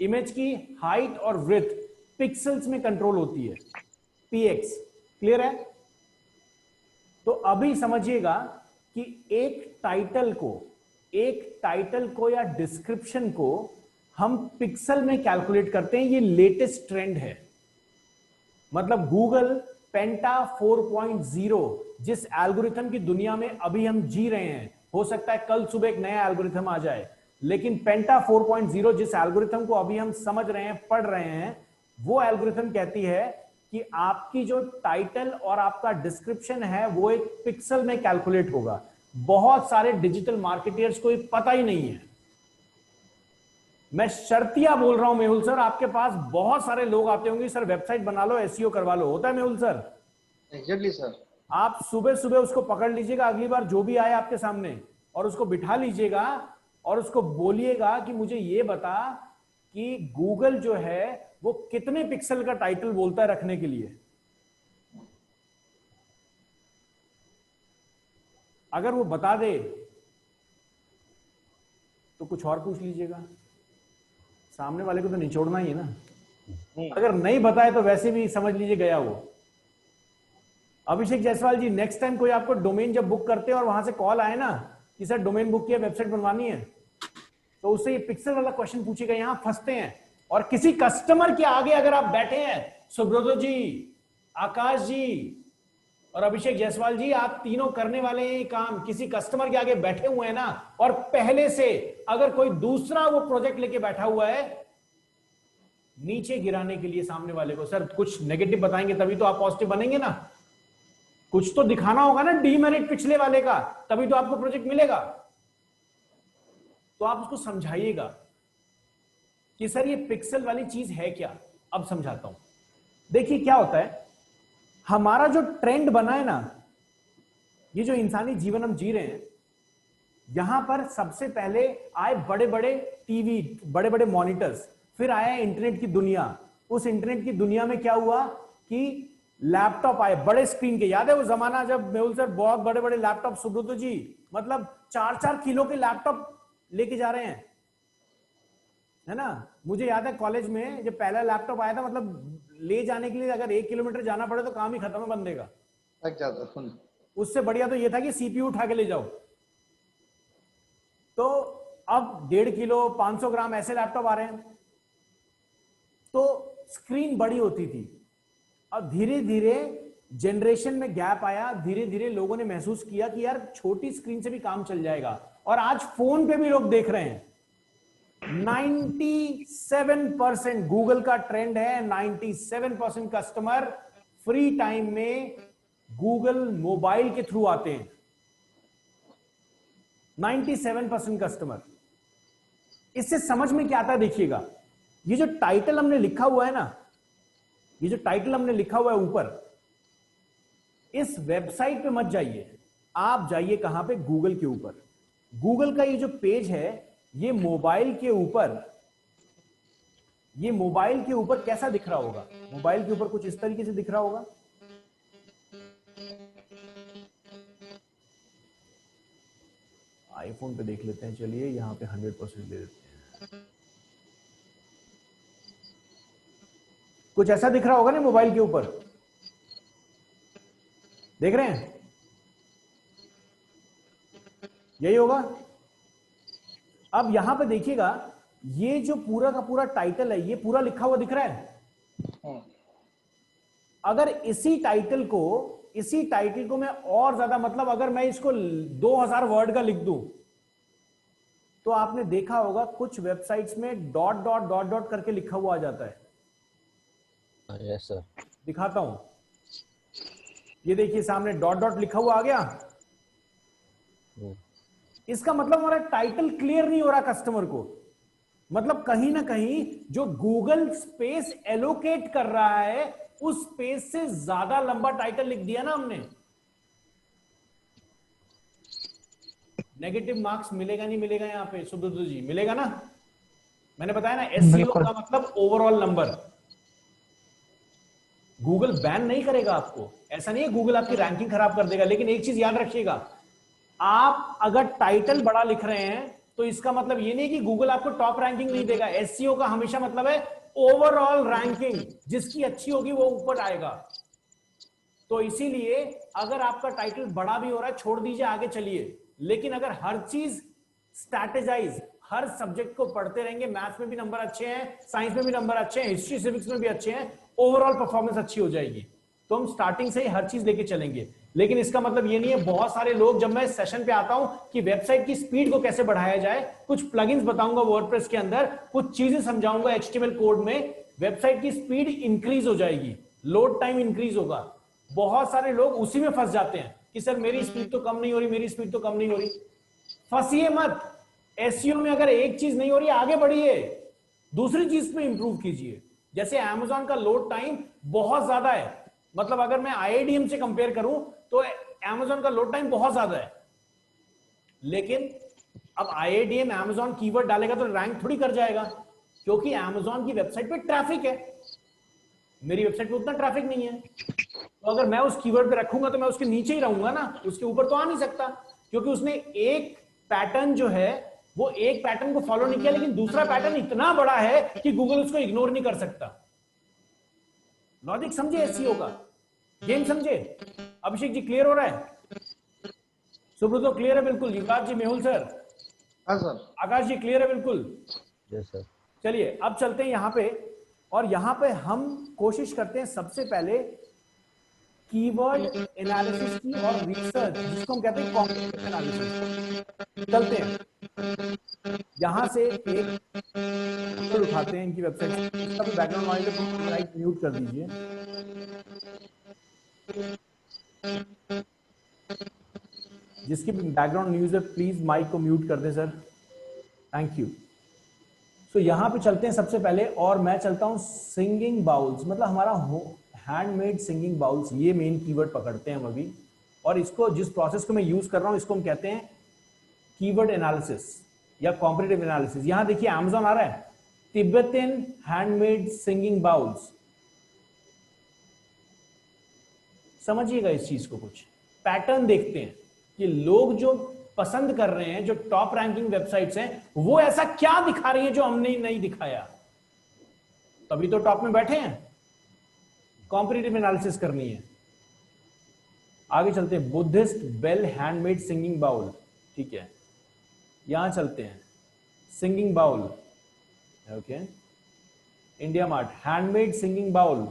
इमेज की हाइट और विड्थ पिक्सल्स में कंट्रोल होती है, पीएक्स। क्लियर है? तो अभी समझिएगा कि एक टाइटल को या डिस्क्रिप्शन को हम पिक्सल में कैलकुलेट करते हैं। ये लेटेस्ट ट्रेंड है। मतलब गूगल पेंटा 4.0 जिस एल्गोरिथम की दुनिया में अभी हम जी रहे हैं, हो सकता है कल सुबह एक नया एल्गोरिथम आ जाए, लेकिन पेंटा 4.0 जिस एल्गोरिथम को अभी हम समझ रहे हैं, पढ़ रहे हैं, वो एल्गोरिथम कहती है कि आपकी जो टाइटल और आपका डिस्क्रिप्शन है वो एक पिक्सल में कैलकुलेट होगा। बहुत सारे डिजिटल मार्केटियर्स को ये पता ही नहीं है। मैं शर्तिया बोल रहा हूं मेहुल सर, आपके पास बहुत सारे लोग आते होंगे, सर वेबसाइट बना लो, एसईओ करवा लो, होता है मेहुल सर? Exactly sir. आप सुबह सुबह उसको पकड़ लीजिएगा, अगली बार जो भी आए आपके सामने, और उसको बिठा लीजिएगा और उसको बोलिएगा कि मुझे ये बता कि गूगल जो है वो कितने पिक्सल का टाइटल बोलता है रखने के लिए। अगर वो बता दे तो कुछ और पूछ लीजिएगा, सामने वाले को तो निचोड़ना ही है ना। अगर नहीं बताए तो वैसे भी समझ लीजिए गया वो। अभिषेक जायसवाल जी, नेक्स्ट टाइम कोई आपको डोमेन जब बुक करते हैं और वहां से कॉल आए ना कि सर डोमेन बुक किया, वेबसाइट बनवानी है, तो उससे ये पिक्सल वाला क्वेश्चन पूछेगा। यहां फंसते हैं। और किसी कस्टमर के आगे अगर आप बैठे हैं, सुब्रतो जी, आकाश जी और अभिषेक जायसवाल जी, आप तीनों करने वाले हैं काम, किसी कस्टमर के आगे बैठे हुए हैं ना, और पहले से अगर कोई दूसरा वो प्रोजेक्ट लेके बैठा हुआ है नीचे गिराने के लिए सामने वाले को, सर कुछ नेगेटिव बताएंगे तभी तो आप पॉजिटिव बनेंगे ना। कुछ तो दिखाना होगा ना डीमेरिट पिछले वाले का, तभी तो आपको प्रोजेक्ट मिलेगा। तो आप उसको समझाइएगा कि सर ये पिक्सल वाली चीज है क्या। अब समझाता हूं। देखिए क्या होता है, हमारा जो ट्रेंड बना है ना, ये जो इंसानी जीवन हम जी रहे हैं, यहां पर सबसे पहले आए बड़े बड़े टीवी, बड़े बड़े मॉनिटर्स, फिर आया इंटरनेट की दुनिया। उस इंटरनेट की दुनिया में क्या हुआ कि लैपटॉप आए बड़े स्क्रीन के। याद है वो जमाना जब मेहुल सर बहुत बड़े बड़े लैपटॉप, सुब्रतो जी, मतलब 4-4 किलो के लैपटॉप लेके जा रहे हैं, है ना। मुझे याद है कॉलेज में जब पहला लैपटॉप आया था, मतलब ले जाने के लिए अगर 1 किलोमीटर जाना पड़े तो काम ही खत्म है बंदे का। लग जाता फुल। उससे बढ़िया तो ये था कि सीपीयू उठा के ले जाओ। तो अब 1.5 किलो 500 ग्राम ऐसे लैपटॉप आ रहे हैं। तो स्क्रीन बड़ी होती थी। अब धीरे धीरे जनरेशन में गैप आया, धीरे धीरे लोगों ने महसूस किया कि यार छोटी स्क्रीन से भी काम चल जाएगा। और आज फोन पे भी लोग देख रहे हैं। 97% गूगल का ट्रेंड है, 97% कस्टमर फ्री टाइम में गूगल मोबाइल के थ्रू आते हैं। 97% कस्टमर। इससे समझ में क्या आता है देखिएगा, ये जो टाइटल हमने लिखा हुआ है ना, ये जो टाइटल हमने लिखा हुआ है ऊपर, इस वेबसाइट पे मत जाइए, आप जाइए कहां पे, गूगल के ऊपर। गूगल का ये जो पेज है, ये मोबाइल के ऊपर कैसा दिख रहा होगा? मोबाइल के ऊपर कुछ इस तरीके से दिख रहा होगा। आईफोन पे देख लेते हैं, चलिए यहां पे 100% ले लेते हैं। कुछ ऐसा दिख रहा होगा ना मोबाइल के ऊपर, देख रहे हैं, यही होगा। अब यहां पे देखिएगा, ये जो पूरा का पूरा टाइटल है, ये पूरा लिखा हुआ दिख रहा है। अगर इसी टाइटल को मैं और ज्यादा, मतलब अगर मैं इसको 2000 वर्ड का लिख दूं, तो आपने देखा होगा कुछ वेबसाइट्स में डॉट डॉट डॉट डॉट करके लिखा हुआ आ जाता है। Yes sir. दिखाता हूं, ये देखिए सामने डॉट डॉट लिखा हुआ आ गया। इसका मतलब हमारा टाइटल क्लियर नहीं हो रहा कस्टमर को, मतलब कहीं ना कहीं जो गूगल स्पेस एलोकेट कर रहा है उस स्पेस से ज्यादा लंबा टाइटल लिख दिया ना हमने। नेगेटिव मार्क्स मिलेगा नहीं मिलेगा यहाँ पे सुब्रत जी, मिलेगा ना? मैंने बताया ना, एसईओ का मतलब ओवरऑल नंबर। गूगल बैन नहीं करेगा आपको, ऐसा नहीं है गूगल आपकी रैंकिंग खराब कर देगा, लेकिन एक चीज याद रखिएगा, आप अगर टाइटल बड़ा लिख रहे हैं तो इसका मतलब ये नहीं कि गूगल आपको टॉप रैंकिंग नहीं देगा। एसईओ का हमेशा मतलब है ओवरऑल रैंकिंग, जिसकी अच्छी होगी वो ऊपर आएगा। तो इसीलिए अगर आपका टाइटल बड़ा भी हो रहा है, छोड़ दीजिए, आगे चलिए। लेकिन अगर हर चीज स्ट्रैटेजाइज, हर सब्जेक्ट को पढ़ते रहेंगे, मैथ्स में भी नंबर अच्छे हैं, साइंस में भी नंबर अच्छे हैं, हिस्ट्री सिविक्स में भी अच्छे हैं, ओवरऑल परफॉर्मेंस अच्छी हो जाएगी। तो हम स्टार्टिंग से ही हर चीज लेके चलेंगे। लेकिन इसका मतलब ये नहीं है, बहुत सारे लोग, जब मैं सेशन पे आता हूं कि वेबसाइट की स्पीड को कैसे बढ़ाया जाए, कुछ प्लगइन्स बताऊंगा वर्डप्रेस के अंदर, कुछ चीजें समझाऊंगा एचटीएमएल कोड में, वेबसाइट की स्पीड इंक्रीज हो जाएगी, लोड टाइम इंक्रीज होगा। बहुत सारे लोग उसी में फंस जाते हैं कि सर मेरी स्पीड तो कम नहीं हो रही, मेरी स्पीड तो कम नहीं हो रही। फंसिए मत। एसईओ में अगर एक चीज नहीं हो रही, आगे बढ़िए, दूसरी चीज पे इंप्रूव कीजिए। जैसे अमेज़न का लोड टाइम बहुत ज्यादा है, मतलब अगर मैं आईआईडीएम से कंपेयर करूं तो अमेज़न का लोड टाइम बहुत ज्यादा है, लेकिन अब आईआईडीएम अमेज़न कीवर्ड डालेगा तो रैंक थोड़ी कर जाएगा, क्योंकि अमेज़न की वेबसाइट पे ट्रैफिक है, मेरी वेबसाइट पे उतना ट्रैफिक नहीं है। तो अगर मैं उस कीवर्ड पे रखूंगा तो मैं उसके नीचे ही रहूंगा ना, उसके ऊपर तो आ नहीं सकता, क्योंकि उसने एक पैटर्न जो है वो एक पैटर्न को फॉलो नहीं किया, लेकिन दूसरा पैटर्न इतना बड़ा है कि गूगल उसको इग्नोर नहीं कर सकता। लॉजिक समझे एसईओ का, गेम समझे? अभिषेक जी क्लियर हो रहा है? सुब्रतो क्लियर है बिल्कुल? युवराज जी, मेहुल सर, हाँ सर, आकाश जी क्लियर है बिल्कुल? Yes sir. चलिए अब चलते हैं यहाँ पे, और यहाँ पे हम कोशिश करते हैं सबसे पहले कीवर्ड एनालिसिस की और रिसर्च, जिसको हम कहते हैं कॉम्पिटिटिव एनालिसिस। चलते हैं यहां से एक उठाते हैं इनकी वेबसाइट, इसका भी बैकग्राउंड नॉइज राइट म्यूट कर दीजिए। जिसकी बैकग्राउंड न्यूज है प्लीज माइक को म्यूट कर दें सर, थैंक यू। तो यहां पे चलते हैं सबसे पहले, और मैं चलता हूं सिंगिंग बाउल्स, मतलब हमारा हैंडमेड सिंगिंग बाउल्स, ये मेन कीवर्ड पकड़ते हैं हम अभी। और इसको, जिस प्रोसेस को मैं यूज कर रहा हूं, इसको हम कहते हैं कीवर्ड एनालिसिस या कॉम्पिटिटिव एनालिसिस। यहां देखिए अमेज़न आ रहा है, तिब्बतन हैंडमेड सिंगिंग बाउल्स। समझिएगा इस चीज को, कुछ पैटर्न देखते हैं कि लोग जो पसंद कर रहे हैं, जो टॉप रैंकिंग वेबसाइट्स हैं, वो ऐसा क्या दिखा रही है जो हमने नहीं दिखाया, तभी तो टॉप में बैठे हैं। कॉम्पिटिटिव एनालिसिस करनी है। आगे चलते हैं, Buddhist bell handmade singing bowl, ठीक है, यहां चलते हैं, singing bowl, okay, India Mart handmade singing bowl,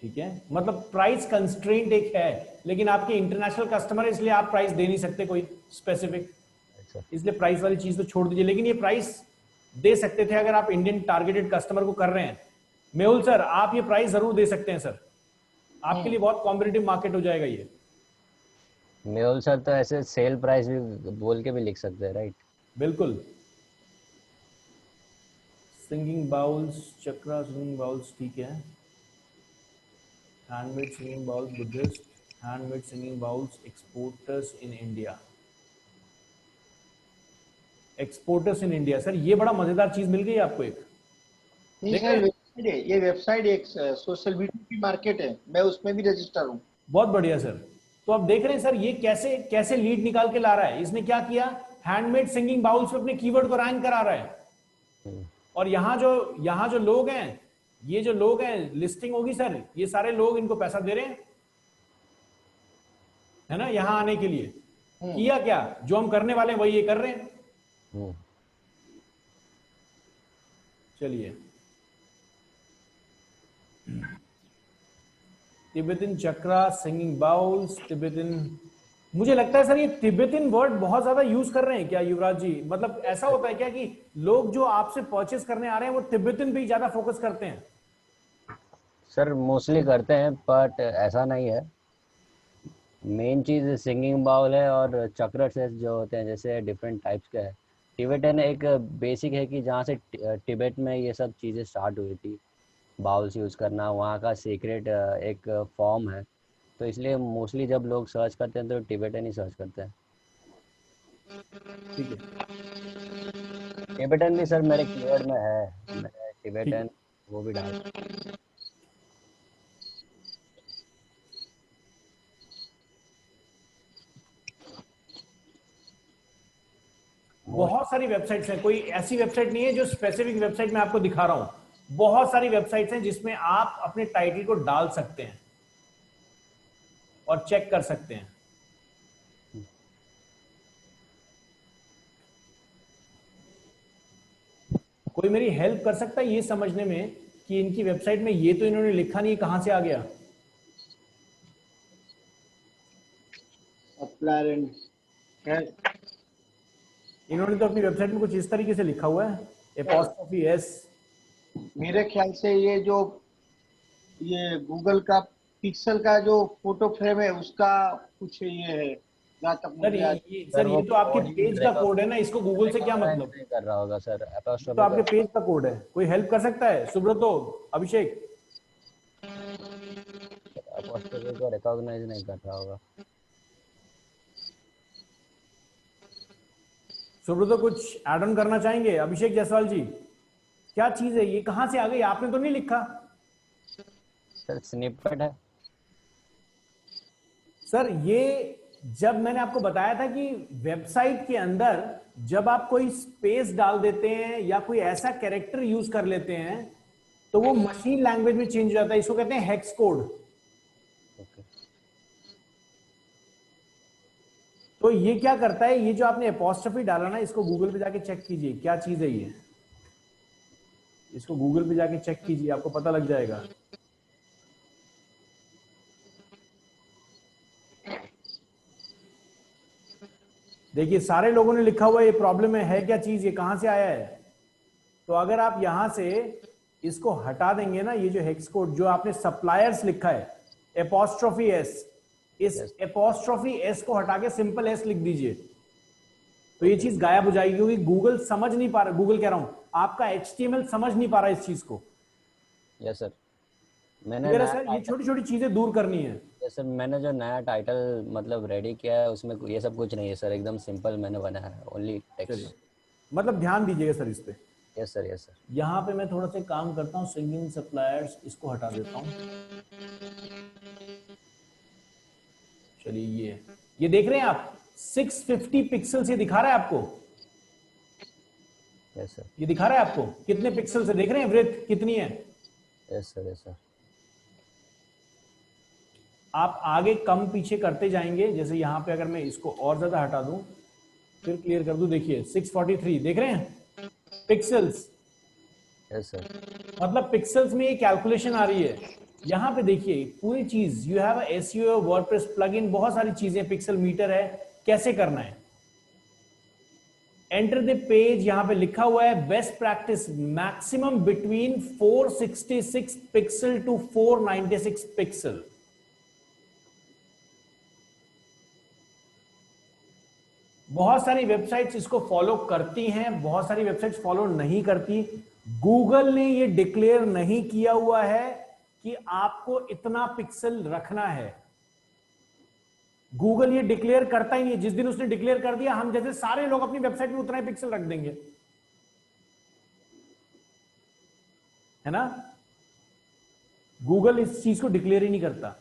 ठीक है, मतलब प्राइस कंस्ट्रेंट एक है, लेकिन आपके इंटरनेशनल कस्टमर है, इसलिए आप प्राइस दे नहीं सकते कोई स्पेसिफिक, इसलिए प्राइस वाली चीज तो छोड़ दीजिए, लेकिन ये प्राइस दे सकते थे अगर आप इंडियन टारगेटेड कस्टमर को कर रहे हैं। मेहुल सर, आप ये प्राइस जरूर दे सकते हैं सर, आपके लिए बहुत कॉम्पिटिटिव मार्केट हो जाएगा ये। मेहुल सर तो ऐसे सेल प्राइस भी बोल के भी लिख सकते हैं, राइट? बिल्कुल। सिंगिंग बाउल्स, चक्रा सिंगिंग बाउल्स, ठीक है, handmade singing bowls, Buddhist handmade singing bowls, exporters in India, exporters in India. Sir ये बड़ा मजेदार चीज मिल गई आपको एक, नहीं सर, ये वेबसाइट एक सोशल मीडिया मार्केट है, मैं उसमें भी रजिस्टर हूँ। बहुत बढ़िया सर। तो अब देख रहे हैं सर ये कैसे कैसे लीड निकाल के ला रहा है। इसने क्या किया, हैंडमेड सिंगिंग बाउल्स पे अपने कीवर्ड को रैंक करा रहा है। और यहाँ जो लोग हैं ये जो लोग हैं, लिस्टिंग होगी सर, ये सारे लोग इनको पैसा दे रहे हैं, है ना, यहां आने के लिए। किया क्या, जो हम करने वाले हैं वही ये कर रहे हैं। चलिए, तिब्बतन चक्रा, सिंगिंग बाउल्स, तिब्बतन, मुझे लगता है सर ये तिब्बतन वर्ड बहुत ज्यादा यूज कर रहे हैं क्या युवराज जी? मतलब ऐसा होता है क्या कि लोग जो आपसे परचेस करने आ रहे हैं वो तिब्बतन पे ही ज्यादा फोकस करते हैं? सर मोस्टली करते हैं, बट ऐसा नहीं है। मेन चीज सिंगिंग बाउल है और चक्र सेट्स जो होते हैं, जैसे डिफरेंट टाइप्स के है। टिबेटन एक बेसिक है कि जहाँ से तिब्बत में ये सब चीज़ें स्टार्ट हुई थी, बाउल्स यूज़ करना, वहाँ का सीक्रेट एक फॉर्म है। तो इसलिए मोस्टली जब लोग सर्च करते हैं तो टिबेटन ही सर्च करते हैं। ठीक है, टिबेटन भी सर मेरे कीवर्ड में है, मैं ठीक है। टिबेटन वो भी डाल। बहुत सारी वेबसाइट्स हैं, कोई ऐसी वेबसाइट नहीं है जो स्पेसिफिक वेबसाइट मैं आपको दिखा रहा हूं। बहुत सारी वेबसाइट्स हैं जिसमें आप अपने टाइटल को डाल सकते हैं और चेक कर सकते हैं। कोई मेरी हेल्प कर सकता है ये समझने में कि इनकी वेबसाइट में ये तो इन्होंने लिखा नहीं, कहां से आ गया? इन्होंने तो अपनी वेबसाइट में कुछ इस तरीके से लिखा हुआ है, एपॉस्ट्रोफी एस। मेरे ख्याल से ये गूगल का पिक्सल का जो फोटो फ्रेम है उसका कुछ ये है, जहाँ तक सर मुझे ये तो आपके पेज का कोड है ना, इसको गूगल से क्या मतलब? नहीं कर रहा होगा सर, ये तो एपोस्ट्रोफी आपके पेज का कोड है। कोई हेल्प कर सकता है? सुब्रतो, अभिषेक? एपोस्ट्रोफी को रिकॉग्नाइज नहीं कर रहा होगा। सुब्रतो कुछ ऐड ऑन करना चाहेंगे? अभिषेक जायसवाल जी, क्या चीज है ये, कहां से आ गई? आपने तो नहीं लिखा सर, स्निपेट है सर। ये जब मैंने आपको बताया था कि वेबसाइट के अंदर जब आप कोई स्पेस डाल देते हैं या कोई ऐसा कैरेक्टर यूज कर लेते हैं तो वो मशीन लैंग्वेज में चेंज हो जाता है, इसको कहते हैं हेक्स कोड। तो ये क्या करता है, ये जो आपने एपॉस्ट्रोफी डाला ना, इसको गूगल पे जाके चेक कीजिए क्या चीज है ये। इसको गूगल पे जाके चेक कीजिए, आपको पता लग जाएगा। देखिए सारे लोगों ने लिखा हुआ ये प्रॉब्लम है क्या चीज, ये कहां से आया है? तो अगर आप यहां से इसको हटा देंगे ना, ये जो हेक्स कोड जो आपने सप्लायर्स लिखा है एपॉस्ट्रोफी एस, इस एपॉस्ट्रोफी एस को हटा के सिंपल एस लिख दीजिए, तो ये चीज गायब हो जाएगी, क्योंकि गूगल समझ नहीं पा रहा, गूगल कह रहा हूं आपका HTML समझ नहीं पा रहा इस चीज को। यस सर, मैंने सर ये छोटी छोटी चीजें दूर करनी है। यस सर, मैंने जो नया टाइटल मतलब रेडी किया है उसमें ये सब कुछ नहीं है सर, एकदम सिंपल मैंने बनाया है, ओनली टेक्स्ट। मतलब ध्यान दीजिएगा सर इस पे। Yes sir, yes sir. यहाँ पे मैं थोड़ा सा काम करता हूँ, सिंगिंग सप्लायर्स इसको हटा देता हूँ। चलिए ये देख रहे हैं आप 650 पिक्सल ये दिखा रहा है आपको। यस सर, ये दिखा रहा है आपको कितने पिक्सल से, देख रहे हैं ब्रेथ कितनी है? Yes sir, yes sir. आप आगे कम पीछे करते जाएंगे, जैसे यहाँ पे अगर मैं इसको और ज्यादा हटा दूं फिर क्लियर कर दूं, देखिए 643 देख रहे हैं पिक्सल्स। यस सर, मतलब पिक्सल्स में ये कैलकुलेशन आ रही है। यहाँ पे देखिए पूरी चीज, you have SEO WordPress plugin, बहुत सारी चीजें, पिक्सल मीटर है, कैसे करना है। एंटर द पेज, यहां पे लिखा हुआ है best practice maximum between 466 pixel to 496 pixel. बहुत सारी वेबसाइट्स इसको फॉलो करती हैं, बहुत सारी वेबसाइट्स फॉलो नहीं करती। गूगल ने ये डिक्लेयर नहीं किया हुआ है कि आपको इतना पिक्सल रखना है। गूगल ये डिक्लेयर करता ही नहीं, जिस दिन उसने डिक्लेयर कर दिया हम जैसे सारे लोग अपनी वेबसाइट में उतना ही पिक्सल रख देंगे, है ना। गूगल इस चीज को डिक्लेयर ही नहीं करता।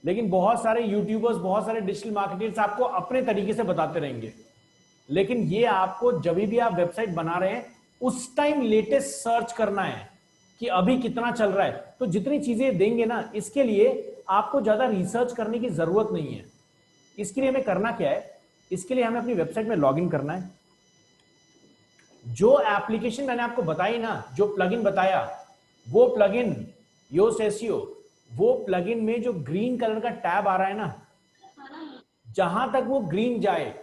लेकिन बहुत सारे यूट्यूबर्स, बहुत सारे डिजिटल मार्केटर्स आपको अपने तरीके से बताते रहेंगे। लेकिन ये आपको जब भी आप वेबसाइट बना रहे हैं उस टाइम लेटेस्ट सर्च करना है कि अभी कितना चल रहा है। तो जितनी चीजें देंगे ना, इसके लिए आपको ज्यादा रिसर्च करने की जरूरत नहीं है। इसके लिए हमें करना क्या है, इसके लिए हमें अपनी वेबसाइट में लॉगिन करना है। जो एप्लीकेशन मैंने आपको बताई ना, जो प्लगइन बताया, वो प्लगइन योस्ट एसईओ, वो प्लगइन में जो ग्रीन कलर का टैब आ रहा है ना, जहां तक वो ग्रीन जाए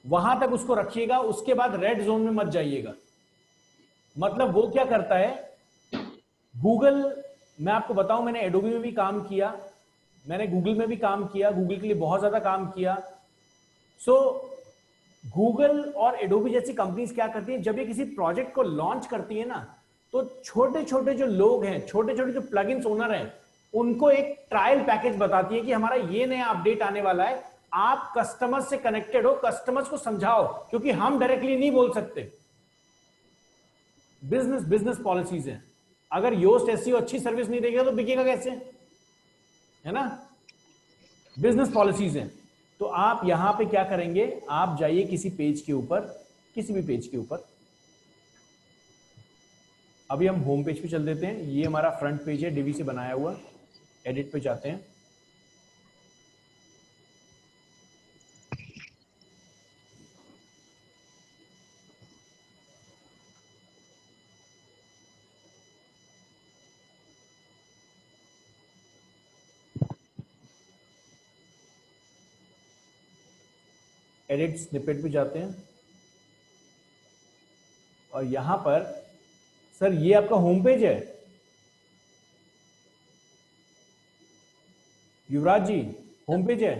वहां तक उसको रखिएगा, उसके बाद रेड जोन में मत जाइएगा। मतलब वो क्या करता है, गूगल, मैं आपको बताऊं, मैंने एडोबी में भी काम किया, मैंने गूगल में भी काम किया, गूगल के लिए बहुत ज्यादा काम किया। सो गूगल और एडोबी जैसी कंपनीज क्या करती है, जब ये किसी प्रोजेक्ट को लॉन्च करती है ना, तो छोटे छोटे जो लोग हैं, छोटे छोटे जो प्लगइन्स ओनर हैं, उनको एक ट्रायल पैकेज बताती है कि हमारा ये नया अपडेट आने वाला है, आप कस्टमर से कनेक्टेड हो, कस्टमर्स को समझाओ, क्योंकि हम डायरेक्टली नहीं बोल सकते। बिजनेस पॉलिसीज हैं। अगर योस्ट एसईओ अच्छी सर्विस नहीं देगा तो बिकेगा कैसे, है ना? बिजनेस पॉलिसीज हैं। तो आप यहां पे क्या करेंगे, आप जाइए किसी पेज के ऊपर, किसी भी पेज के ऊपर। अभी हम होम पेज पे चल देते हैं, ये हमारा फ्रंट पेज है, डिवी से बनाया हुआ। एडिट पे जाते हैं, एडिट स्निपेट पे जाते हैं, और यहां पर सर ये आपका होम पेज है युवराज जी, होम पेज है।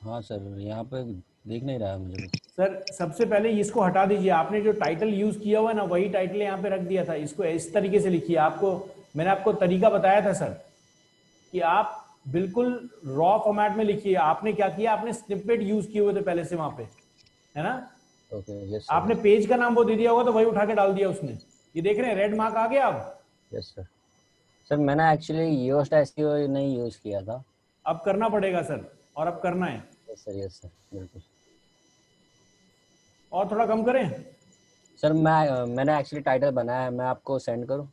हाँ सर, यहाँ पे दिख नहीं रहा है मुझे। सर सबसे पहले इसको हटा दीजिए, आपने जो टाइटल यूज किया हुआ है ना, वही टाइटल यहाँ पे रख दिया था। इसको इस तरीके से लिखिए। आपको मैंने आपको तरीका बताया था सर कि आप बिल्कुल रॉ फॉर्मेट में लिखिए। आपने क्या किया, आपने स्निपेट यूज किए हुए थे पहले से वहां पे, है ना? ओके, यस आपने पेज का नाम वो दे दिया होगा, तो वही उठा के डाल दिया उसने। ये देख रहे हैं रेड मार्क आ गया अब। Yes sir. सर मैंने एक्चुअली योस्ट एसईओ नहीं यूज किया था। अब करना पड़ेगा सर, और अब करना है। यस सर, बिल्कुल। और थोड़ा कम करें सर। मैंने एक्चुअली टाइटल बनाया है, मैं आपको सेंड करूं?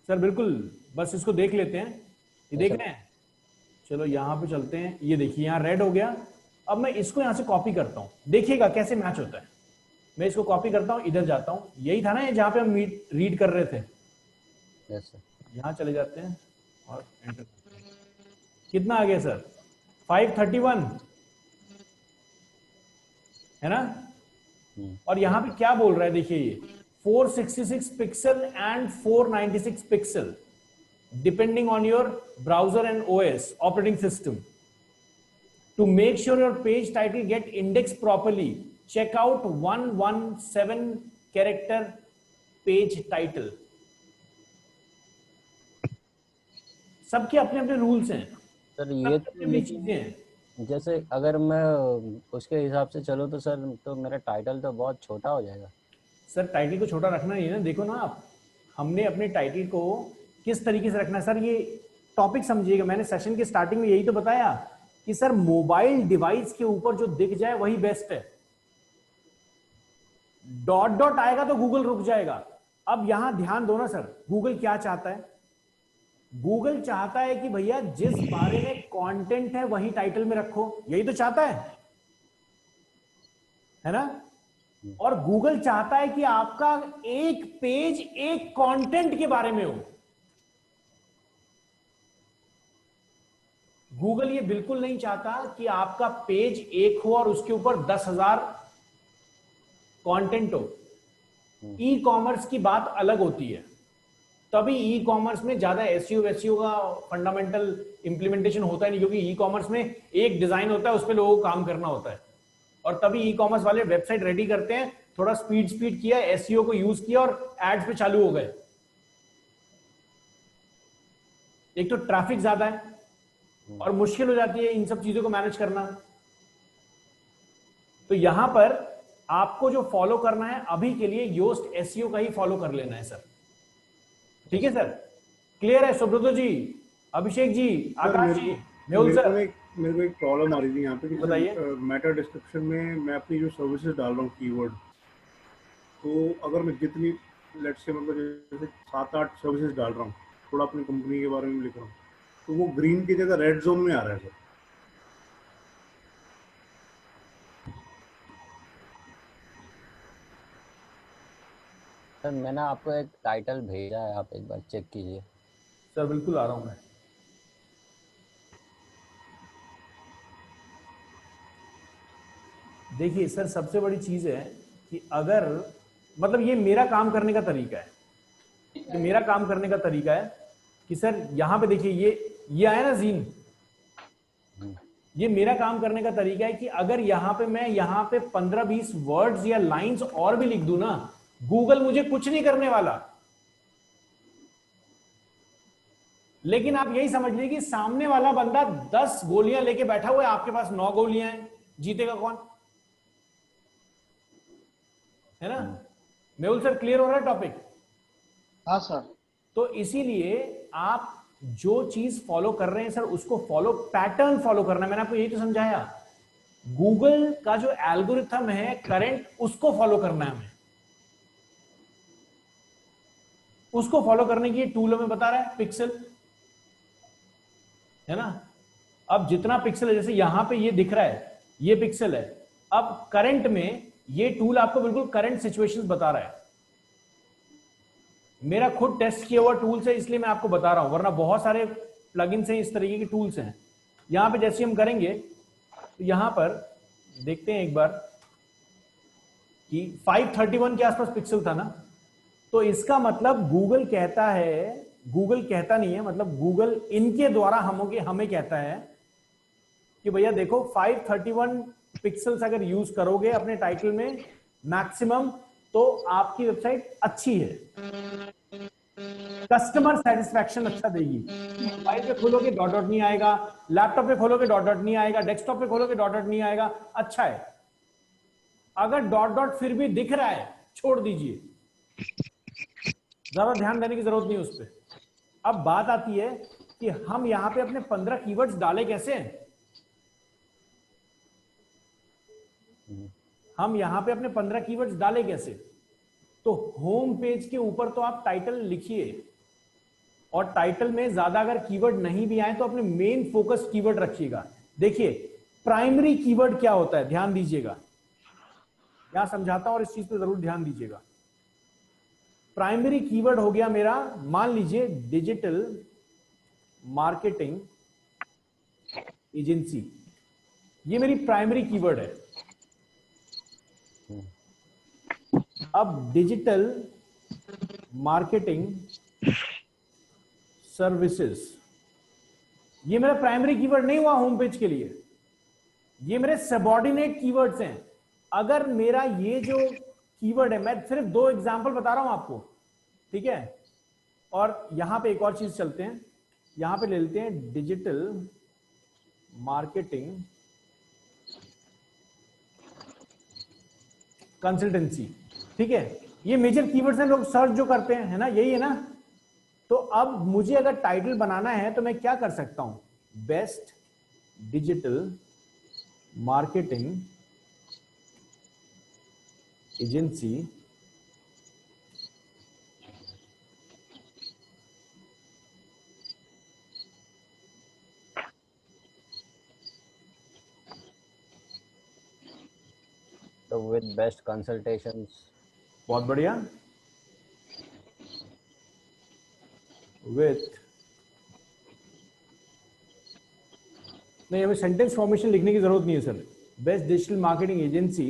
सर? बिल्कुल, बस इसको देख लेते हैं। ये देख सर। रहे हैं? चलो यहाँ पे चलते हैं। ये देखिए यहाँ रेड हो गया। अब मैं इसको यहाँ से कॉपी करता हूँ, देखिएगा कैसे मैच होता है। मैं इसको कॉपी करता हूँ, इधर जाता हूँ। यही था ना ये जहाँ पे हम रीड कर रहे थे। Yes sir. यहाँ चले जाते हैं और एंटर। कितना आ गया सर? 531 है ना? और यहाँ पे क्या बोल रहा है, देखिए ये 466 pixel and 496 pixel depending on your browser and OS operating system. To make sure your page title get indexed properly, check out 117 character page title. सबके अपने अपने रूल्स हैं सर। ये अपनी चीजें हैं। जैसे अगर मैं उसके हिसाब से चलूँ तो सर, तो मेरा टाइटल तो बहुत छोटा हो जाएगा। सर टाइटल को छोटा रखना नहीं है ना। देखो ना आप, हमने अपने टाइटल को किस तरीके से रखना है सर, ये टॉपिक समझिएगा। मैंने सेशन के स्टार्टिंग में यही तो बताया कि सर मोबाइल डिवाइस के ऊपर जो दिख जाए वही बेस्ट है। डॉट डॉट आएगा तो गूगल रुक जाएगा। अब यहां ध्यान दो ना सर, गूगल क्या चाहता है? गूगल चाहता है कि भैया जिस बारे में कंटेंट है वही टाइटल में रखो, यही तो चाहता है ना? और गूगल चाहता है कि आपका एक पेज एक कंटेंट के बारे में हो। गूगल ये बिल्कुल नहीं चाहता कि आपका पेज एक हो और उसके ऊपर 10,000 कंटेंट हो। ई कॉमर्स की बात अलग होती है, तभी ई कॉमर्स में ज्यादा एसईओ वेसईओ का फंडामेंटल इंप्लीमेंटेशन होता है नहीं, क्योंकि ई कॉमर्स में एक डिजाइन होता है, उस पर लोगों को काम करना होता है। और तभी ई कॉमर्स वाले वेबसाइट रेडी करते हैं, थोड़ा स्पीड किया, एसईओ को यूज किया और एड्स पे चालू हो गए। एक तो ट्रैफिक ज्यादा है और मुश्किल हो जाती है इन सब चीजों को मैनेज करना। तो यहां पर आपको जो फॉलो करना है अभी के लिए, योस्ट एसईओ का ही फॉलो कर लेना है सर। ठीक है सर? क्लियर है सुब्रत जी, अभिषेक जी, आकाश जी, मेहुल सर? मेरे को एक प्रॉब्लम आ रही थी यहाँ पे कि बताइए। मेटा डिस्क्रिप्शन में मैं अपनी जो सर्विसेज डाल रहा हूँ कीवर्ड, तो अगर मैं जितनी लेट्स से मतलब जैसे 7-8 सर्विसेज डाल रहा हूँ, थोड़ा अपनी कंपनी के बारे में लिख रहा हूँ, तो वो ग्रीन की जगह रेड जोन में आ रहा है सर। सर मैंने आपको एक टाइटल भेजा है, आप एक बार चेक कीजिए। सर बिल्कुल आ रहा हूं मैं। देखिए सर, सबसे बड़ी चीज है कि अगर मतलब ये मेरा काम करने का तरीका है, ये मेरा काम करने का तरीका है कि सर यहां पे देखिए ये आया ना जीन, ये मेरा काम करने का तरीका है कि अगर यहां पे मैं यहां पे 15-20 वर्ड्स या लाइंस और भी लिख दूं ना, गूगल मुझे कुछ नहीं करने वाला। लेकिन आप यही समझ लीजिए कि सामने वाला बंदा 10 गोलियां लेके बैठा हुआ है, आपके पास 9 गोलियां हैं, जीतेगा कौन? है ना? मेहुल सर, क्लियर हो रहा है टॉपिक? हाँ सर। तो इसीलिए आप जो चीज फॉलो कर रहे हैं सर, उसको फॉलो, पैटर्न फॉलो करना है। मैंने आपको यही तो समझाया, गूगल का जो एल्गोरिथम है करंट, उसको फॉलो करना है हमें। उसको फॉलो करने की टूल में बता रहा है पिक्सल, है ना? अब जितना पिक्सल है, जैसे यहां पे ये दिख रहा है, ये पिक्सल है। अब करंट में ये टूल आपको बिल्कुल करंट सिचुएशंस बता रहा है। मेरा खुद टेस्ट किया हुआ टूल्स है, इसलिए मैं आपको बता रहा हूं, वरना बहुत सारे प्लगइन्स हैं, इस तरीके के टूल्स हैं। यहां पे जैसे हम करेंगे तो यहां पर देखते हैं एक बार कि 531 के आसपास पिक्सल था ना, तो इसका मतलब गूगल कहता है, गूगल कहता नहीं है, मतलब गूगल इनके द्वारा हमें कहता है कि भैया देखो 531 पिक्सल्स अगर यूज करोगे अपने टाइटल में मैक्सिमम, तो आपकी वेबसाइट अच्छी है, कस्टमर सेटिस्फैक्शन अच्छा देगी। मोबाइल पे खोलोगे डॉट डॉट नहीं आएगा, लैपटॉप पे खोलोगे डॉट डॉट नहीं आएगा, डेस्कटॉप पे खोलोगे डॉट डॉट नहीं आएगा, अच्छा है। अगर डॉट डॉट फिर भी दिख रहा है, छोड़ दीजिए, ज्यादा ध्यान देने की जरूरत नहीं उस पर। अब बात आती है कि हम यहां पे अपने 15 कीवर्ड्स डाले कैसे हैं। हम यहां पे अपने 15 कीवर्ड्स डाले कैसे? तो होम पेज के ऊपर तो आप टाइटल लिखिए, और टाइटल में ज्यादा अगर कीवर्ड नहीं भी आए तो अपने मेन फोकस कीवर्ड रखिएगा। देखिए प्राइमरी कीवर्ड क्या होता है, ध्यान दीजिएगा, यहां समझाता हूं और इस चीज पे जरूर ध्यान दीजिएगा। प्राइमरी कीवर्ड हो गया मेरा, मान लीजिए डिजिटल मार्केटिंग एजेंसी, ये मेरी प्राइमरी कीवर्ड है। अब डिजिटल मार्केटिंग सर्विसेज, ये मेरा प्राइमरी कीवर्ड नहीं हुआ होम पेज के लिए, ये मेरे सबऑर्डिनेट कीवर्ड्स हैं। अगर मेरा ये जो कीवर्ड है, मैं सिर्फ 2 एग्जांपल बता रहा हूं आपको, ठीक है? और यहां पे एक और चीज चलते हैं, यहां पे ले लेते हैं डिजिटल मार्केटिंग कंसल्टेंसी, ठीक है? ये मेजर कीवर्ड्स हैं, लोग सर्च जो करते हैं, है ना, यही है ना? तो अब मुझे अगर टाइटल बनाना है तो मैं क्या कर सकता हूं? बेस्ट डिजिटल मार्केटिंग एजेंसी तो विद बेस्ट कंसल्टेशंस। बहुत बढ़िया, विथ, नहीं हमें सेंटेंस फॉर्मेशन लिखने की जरूरत नहीं है sir. Best digital marketing agency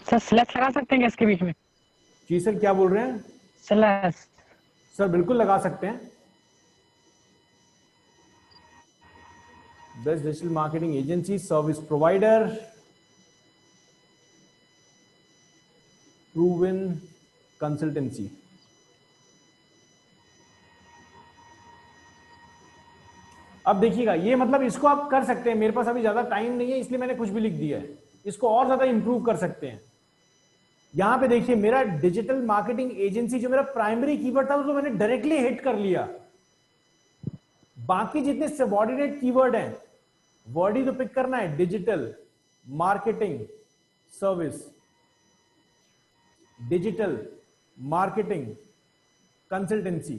sir slash लगा सकते हैं इसके बीच में? जी सर, क्या बोल रहे हैं? स्लैश सर बिल्कुल लगा सकते हैं। Best digital marketing agency, service provider, proven consultancy. अब देखिएगा, ये मतलब इसको आप कर सकते हैं, मेरे पास अभी ज्यादा टाइम नहीं है इसलिए मैंने कुछ भी लिख दिया है, इसको और ज्यादा इंप्रूव कर सकते हैं। यहां पे देखिए मेरा डिजिटल मार्केटिंग एजेंसी जो मेरा प्राइमरी कीवर्ड था, उसको मैंने डायरेक्टली हिट कर लिया। बाकी जितने सबऑर्डिनेट कीवर्ड हैं वर्ड ही तो पिक करना है, digital marketing service, digital marketing consultancy.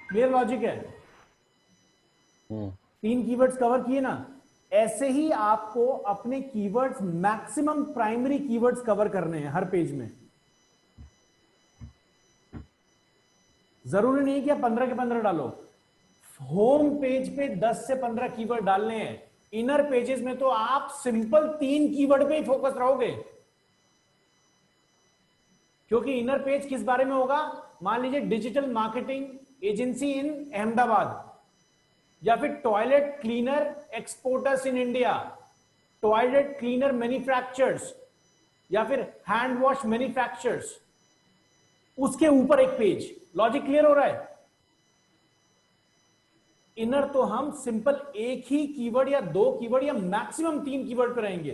Clear logic है? 3 कीवर्ड्स कवर किए ना। ऐसे ही आपको अपने keywords maximum primary keywords cover करने हैं हर पेज में। जरूरी नहीं कि आप 15 के 15 डालो, होम पेज पे 10 से 15 कीवर्ड डालने हैं। इनर पेजेस में तो आप सिंपल 3 कीवर्ड पे ही फोकस रहोगे, क्योंकि इनर पेज किस बारे में होगा? मान लीजिए डिजिटल मार्केटिंग एजेंसी इन अहमदाबाद, या फिर toilet cleaner exporters in India, toilet cleaner manufacturers, या फिर हैंड वॉश मैन्युफैक्चरर्स। उसके ऊपर एक पेज। लॉजिक क्लियर हो रहा है? इनर तो हम सिंपल एक ही कीवर्ड या 2 कीवर्ड या मैक्सिमम 3 कीवर्ड पे रहेंगे।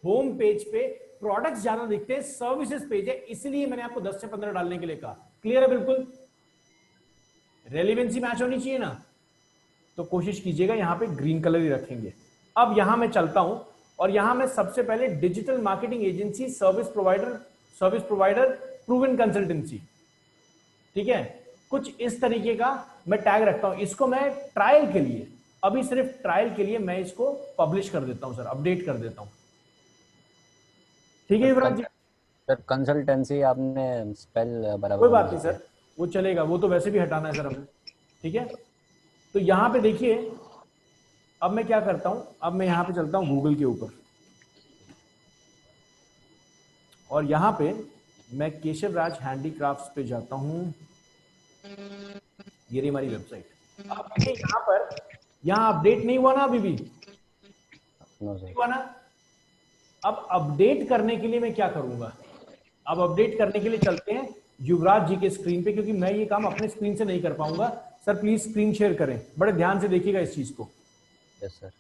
होम पेज पे प्रोडक्ट्स ज्यादा दिखते हैं, सर्विसेज पेज है, इसलिए मैंने आपको 10 से 15 डालने के लिए कहा। क्लियर है? बिल्कुल रेलिवेंसी मैच होनी चाहिए ना, तो कोशिश कीजिएगा यहां पे ग्रीन कलर ही रखेंगे। अब यहां मैं चलता हूं और यहां मैं सबसे पहले digital marketing agency service provider proven consultancy, ठीक है, कुछ इस तरीके का मैं टैग रखता हूं। इसको मैं ट्रायल के लिए, अभी सिर्फ ट्रायल के लिए मैं इसको पब्लिश कर देता हूं सर, अपडेट कर देता हूं। ठीक है युवराज जी? सर कंसल्टेंसी आपने स्पेल बराबर, कोई बात नहीं सर, वो चलेगा, वो तो वैसे भी हटाना है सर हमें। ठीक है, तो यहां पे देखिए, अब मैं क्या करता हूं, अब मैं यहां पे चलता हूं गूगल के ऊपर, और यहां पे मैं केशव राज हैंडीक्राफ्ट्स पे जाता हूं। ये रही हमारी वेबसाइट। अब देखिए यहां पर, यहां अपडेट नहीं हुआ ना अभी भी? नहीं हुआ ना? अब अपडेट करने के लिए मैं क्या करूंगा? अब अपडेट करने के लिए चलते हैं युवराज जी के स्क्रीन पे, क्योंकि मैं ये काम अपने स्क्रीन से नहीं कर पाऊंगा। सर प्लीज स्क्रीन शेयर करें, बड़े ध्यान से देखिएगा इस चीज को। Yes sir.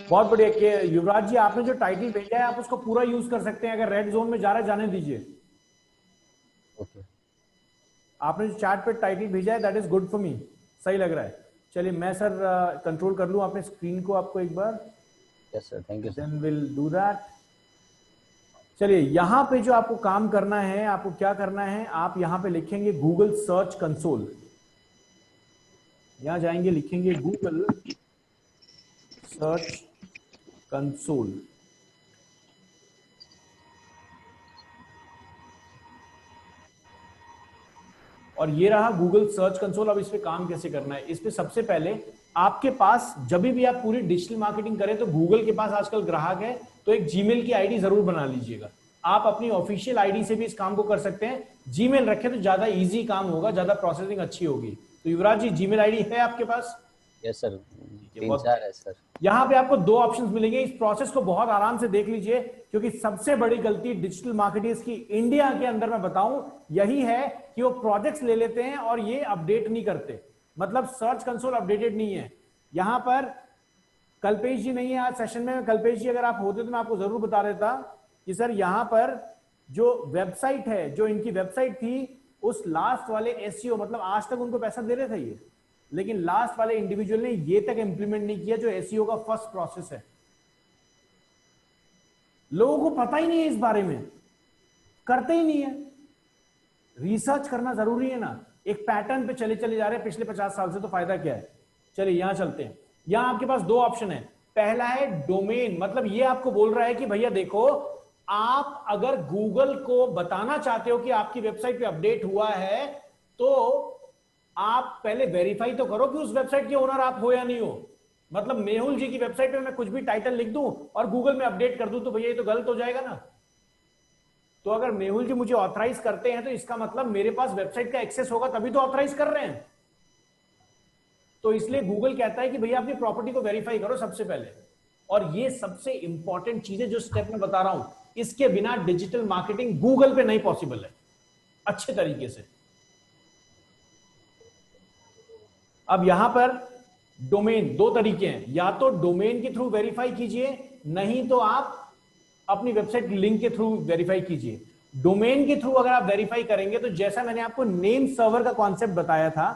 बहुत बढ़िया। कि युवराज जी आपने जो टाइटल भेजा है आप उसको पूरा यूज कर सकते हैं। अगर रेड जोन में जा रहा है जाने दीजिए। ओके। आपने जो चैट पे टाइटल भेजा है that is good for me, सही लग रहा है। चलिए मैं सर कंट्रोल कर लूं अपने स्क्रीन को आपको एक बार। Yes sir, thank you sir. Then will do that. चलिए यहां पे जो आपको काम करना है, आपको क्या करना है, आप यहां पे लिखेंगे गूगल सर्च कंसोल। यहां जाएंगे, लिखेंगे गूगल सर्च कंसोल। और ये रहा गूगल सर्च कंसोल। अब इस पे काम कैसे करना है? इस पे सबसे पहले आपके पास, जब भी आप पूरी डिजिटल मार्केटिंग करें तो गूगल के पास आजकल ग्राहक है, तो एक जीमेल की आईडी जरूर बना लीजिएगा। आप अपनी ऑफिशियल आईडी से भी इस काम को कर सकते हैं। जीमेल रखें तो ज्यादा इजी काम होगा, ज्यादा प्रोसेसिंग अच्छी होगी। तो युवराज जी जीमेल आईडी है आपके पास? यस सर, 3-4 है सर। यहां पे आपको 2 ऑप्शंस मिलेंगे। इस प्रोसेस को बहुत आराम से देख लीजिए, क्योंकि सबसे बड़ी गलती डिजिटल मार्केटर्स की इंडिया के अंदर मैं बताऊं यही है कि वो प्रोजेक्ट्स ले लेते हैं और ये अपडेट नहीं करते। मतलब सर्च कंसोल अपडेटेड नहीं है। यहां पर कल्पेश जी नहीं है आज सेशन में। कल्पेश जी अगर आप होते तो मैं आपको जरूर बता देता कि सर यहां पर जो वेबसाइट है, जो इनकी वेबसाइट थी, उस लास्ट वाले एसईओ, मतलब आज तक उनको पैसा दे रहे थे ये, लेकिन लास्ट वाले इंडिविजुअल ने ये तक इंप्लीमेंट नहीं किया जो एसईओ का फर्स्ट प्रोसेस है। लोगों को पता ही नहीं है इस बारे में, करते ही नहीं है। रिसर्च करना जरूरी है ना। एक पैटर्न पे चले चले जा रहे हैं पिछले 50 साल से, तो फायदा क्या है? चलिए यहां चलते हैं। यहां आपके पास 2 ऑप्शन है। पहला है डोमेन, मतलब ये आपको बोल रहा है कि भैया देखो, आप अगर गूगल को बताना चाहते हो कि आपकी वेबसाइट पे अपडेट हुआ है, तो आप पहले वेरीफाई तो करो कि उस वेबसाइट के ओनर आप हो या नहीं हो। मतलब मेहुल जी की वेबसाइट पे मैं कुछ भी टाइटल लिख दूं और गूगल में अपडेट कर दूं, तो भैया ये तो गलत हो जाएगा ना। तो अगर मेहुल जी मुझे ऑथराइज करते हैं तो इसका मतलब मेरे पास वेबसाइट का एक्सेस होगा, तभी तो ऑथराइज कर रहे हैं। तो इसलिए गूगल कहता है कि भैया अपनी प्रॉपर्टी को वेरीफाई करो सबसे पहले। और ये सबसे इंपॉर्टेंट चीज है जो स्टेप मैं बता रहा हूं, इसके बिना डिजिटल मार्केटिंग गूगल पे नहीं पॉसिबल है अच्छे तरीके से। अब यहां पर डोमेन दो तरीके हैं, या तो डोमेन के थ्रू वेरीफाई कीजिए, नहीं तो आप अपनी वेबसाइट लिंक के थ्रू वेरीफाई कीजिए। डोमेन के थ्रू अगर आप वेरीफाई करेंगे तो जैसा मैंने आपको नेम सर्वर का कॉन्सेप्ट बताया था,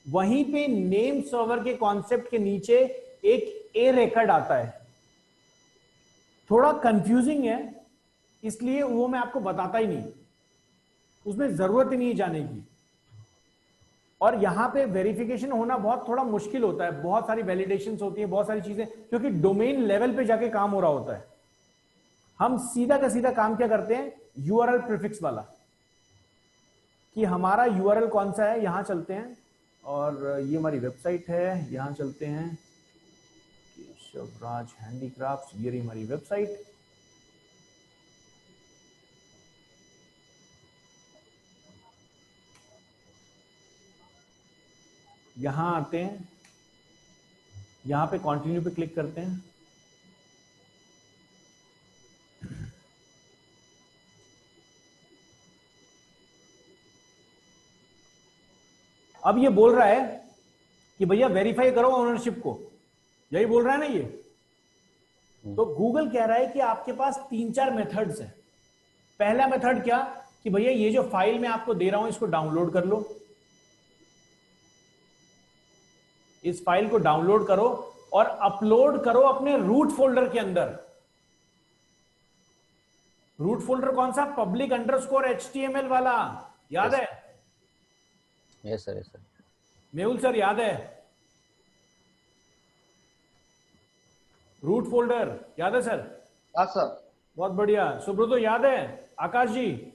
वहीं पे नेम सर्वर के कॉन्सेप्ट के नीचे एक ए रिकॉर्ड आता है। थोड़ा कंफ्यूजिंग है, इसलिए वो मैं आपको बताता ही नहीं, उसमें जरूरत ही नहीं जाने की। और यहां पे वेरिफिकेशन होना बहुत थोड़ा मुश्किल होता है, बहुत सारी वैलिडेशंस होती है, बहुत सारी चीजें, क्योंकि डोमेन लेवल पे जाके काम हो रहा होता है। हम सीधा का सीधा काम क्या करते हैं, यूआरएल प्रीफिक्स वाला, कि हमारा यूआरएल कौन सा है, यहां चलते हैं और ये हमारी वेबसाइट है, यहां चलते हैं केशवराज हैंडीक्राफ्ट्स, ये रही हमारी वेबसाइट। यहां आते हैं, यहां पे कंटिन्यू पे क्लिक करते हैं। अब ये बोल रहा है कि भैया वेरीफाई करो ओनरशिप को, यही बोल रहा है ना ये। तो गूगल कह रहा है कि आपके पास 3-4 मेथड्स हैं। पहला मेथड क्या, कि भैया ये जो फाइल मैं आपको दे रहा हूं इसको डाउनलोड कर लो, इस फाइल को डाउनलोड करो और अपलोड करो अपने रूट फोल्डर के अंदर। रूट फोल्डर कौन सा, public_html वाला, याद है? Yes sir, yes sir. Mehul sir याद है? रूट फोल्डर याद है सर? हाँ सर। बहुत बढ़िया। सुब्रतो याद है? आकाश जी,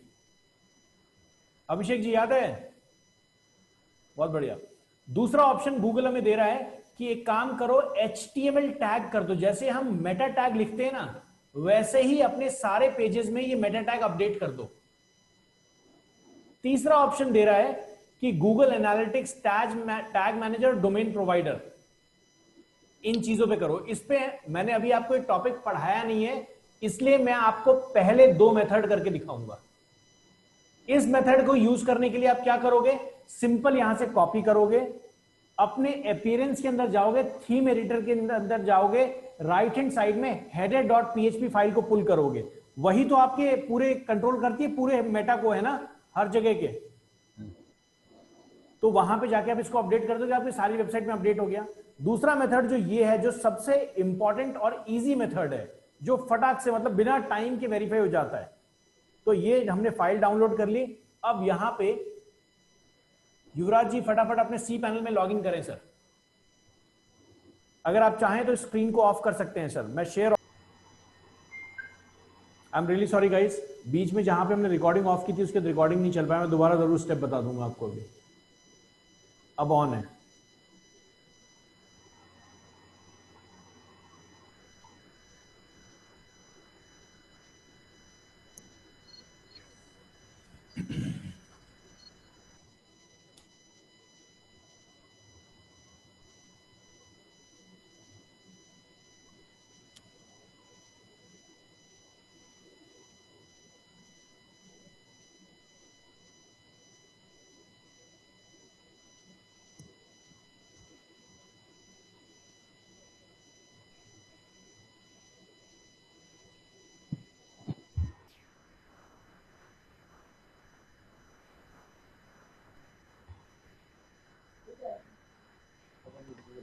अभिषेक जी याद है? बहुत बढ़िया। दूसरा ऑप्शन गूगल हमें दे रहा है कि एक काम करो, HTML टैग कर दो। जैसे हम मेटा टैग लिखते हैं ना, वैसे ही अपने सारे पेजेस में ये मेटा टैग अपडेट कर दो। तीसरा ऑप्शन दे रहा है कि Google analytics, tag manager, domain provider, इन चीजों पे करो। इस पे मैंने अभी आपको एक टॉपिक पढ़ाया नहीं है, इसलिए मैं आपको पहले 2 मेथड करके दिखाऊंगा। इस मेथड को यूज करने के लिए आप क्या करोगे, सिंपल यहां से कॉपी करोगे, अपने अपीयरेंस के अंदर जाओगे, थीम एडिटर के अंदर जाओगे, राइट हैंड साइड में header.php फाइल को पुल करोगे। वही तो आपके पूरे कंट्रोल करती है, पूरे मेटा को, है ना, हर जगह के। तो वहां पे जाके आप इसको अपडेट कर दोगे, आपकी सारी वेबसाइट में अपडेट हो गया। दूसरा मेथड जो ये है, जो सबसे इंपॉर्टेंट और इजी मेथड है, जो फटाक से मतलब बिना टाइम के वेरीफाई हो जाता है। तो ये हमने फाइल डाउनलोड कर ली। अब यहां पे युवराज जी फटाफट अपने सी पैनल में लॉगिन करें सर। अगर आप चाहें तो स्क्रीन को ऑफ कर सकते हैं सर, मैं share. I am really sorry guys, बीच में जहां पे हमने रिकॉर्डिंग ऑफ की थी उसके रिकॉर्डिंग नहीं चल पाया। मैं दोबारा जरूर स्टेप बता दूंगा आपको। अभी अब ऑन है।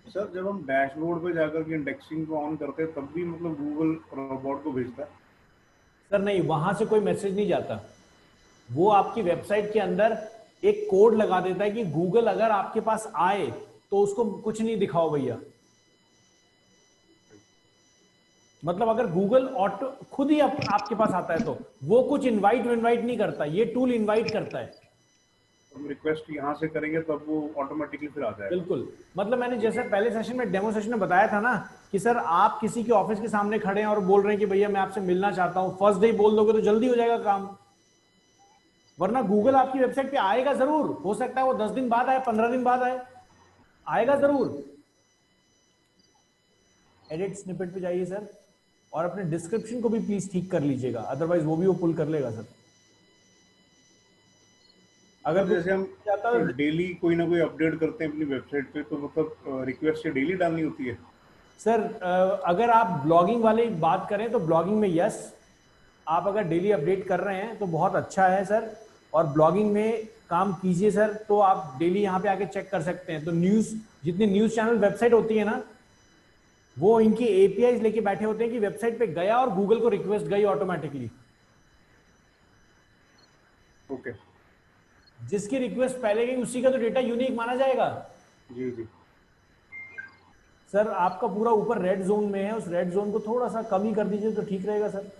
सर जब हम डैशबोर्ड पे जाकर के इंडेक्सिंग को ऑन करते हैं तब भी मतलब गूगल रोबोट को भेजता है? सर नहीं, वहां से कोई मैसेज नहीं जाता। वो आपकी वेबसाइट के अंदर एक कोड लगा देता है कि गूगल अगर आपके पास आए तो उसको कुछ नहीं दिखाओ भैया। मतलब अगर गूगल ऑटो खुद ही आपके पास आता है तो वो कुछ इनवाइट नहीं करता, ये टूल इनवाइट करता है। हम रिक्वेस्ट यहाँ से करेंगे तब वो ऑटोमेटिकली फिर आ जाएगा। बिल्कुल। मतलब मैंने जैसे पहले सेशन में, डेमो सेशन में बताया था ना कि सर आप किसी के ऑफिस के सामने खड़े हैं और बोल रहे हैं कि भैया मैं आपसे मिलना चाहता हूं, फर्स्ट डे बोल दोगे तो जल्दी हो जाएगा काम। वरना गूगल आपकी वेबसाइट पे आएगा जरूर, हो सकता है वो 10 दिन बाद आए, 15 दिन बाद आए, आएगा जरूर। एडिट स्निपेट पे जाइए सर, और अपने डिस्क्रिप्शन को भी प्लीज ठीक कर लीजिएगा, अदरवाइज वो भी वो पुल कर लेगा सर। अगर कुछ जैसे हम जाता है डेली कोई ना कोई अपडेट करते हैं अपनी वेबसाइट पे, तो मतलब रिक्वेस्ट डेली डालनी होती है? सर, अगर आप ब्लॉगिंग वाली बात करें तो ब्लॉगिंग में यस, आप अगर डेली अपडेट कर रहे हैं तो बहुत अच्छा है सर। और ब्लॉगिंग में काम कीजिए सर, तो आप डेली यहाँ पे आके चेक कर सकते हैं। तो न्यूज़, जितनी न्यूज़ चैनल वेबसाइट होती है ना, वो इनकी एपीआई लेके बैठे होते हैं कि वेबसाइट पे गया और गूगल को रिक्वेस्ट गई ऑटोमेटिकली। ओके। जिसकी रिक्वेस्ट पहले गई उसी का तो डेटा यूनिक माना जाएगा। जी जी। सर आपका पूरा ऊपर रेड जोन में है, उस रेड जोन को थोड़ा सा कम ही कर दीजिए तो ठीक रहेगा sir.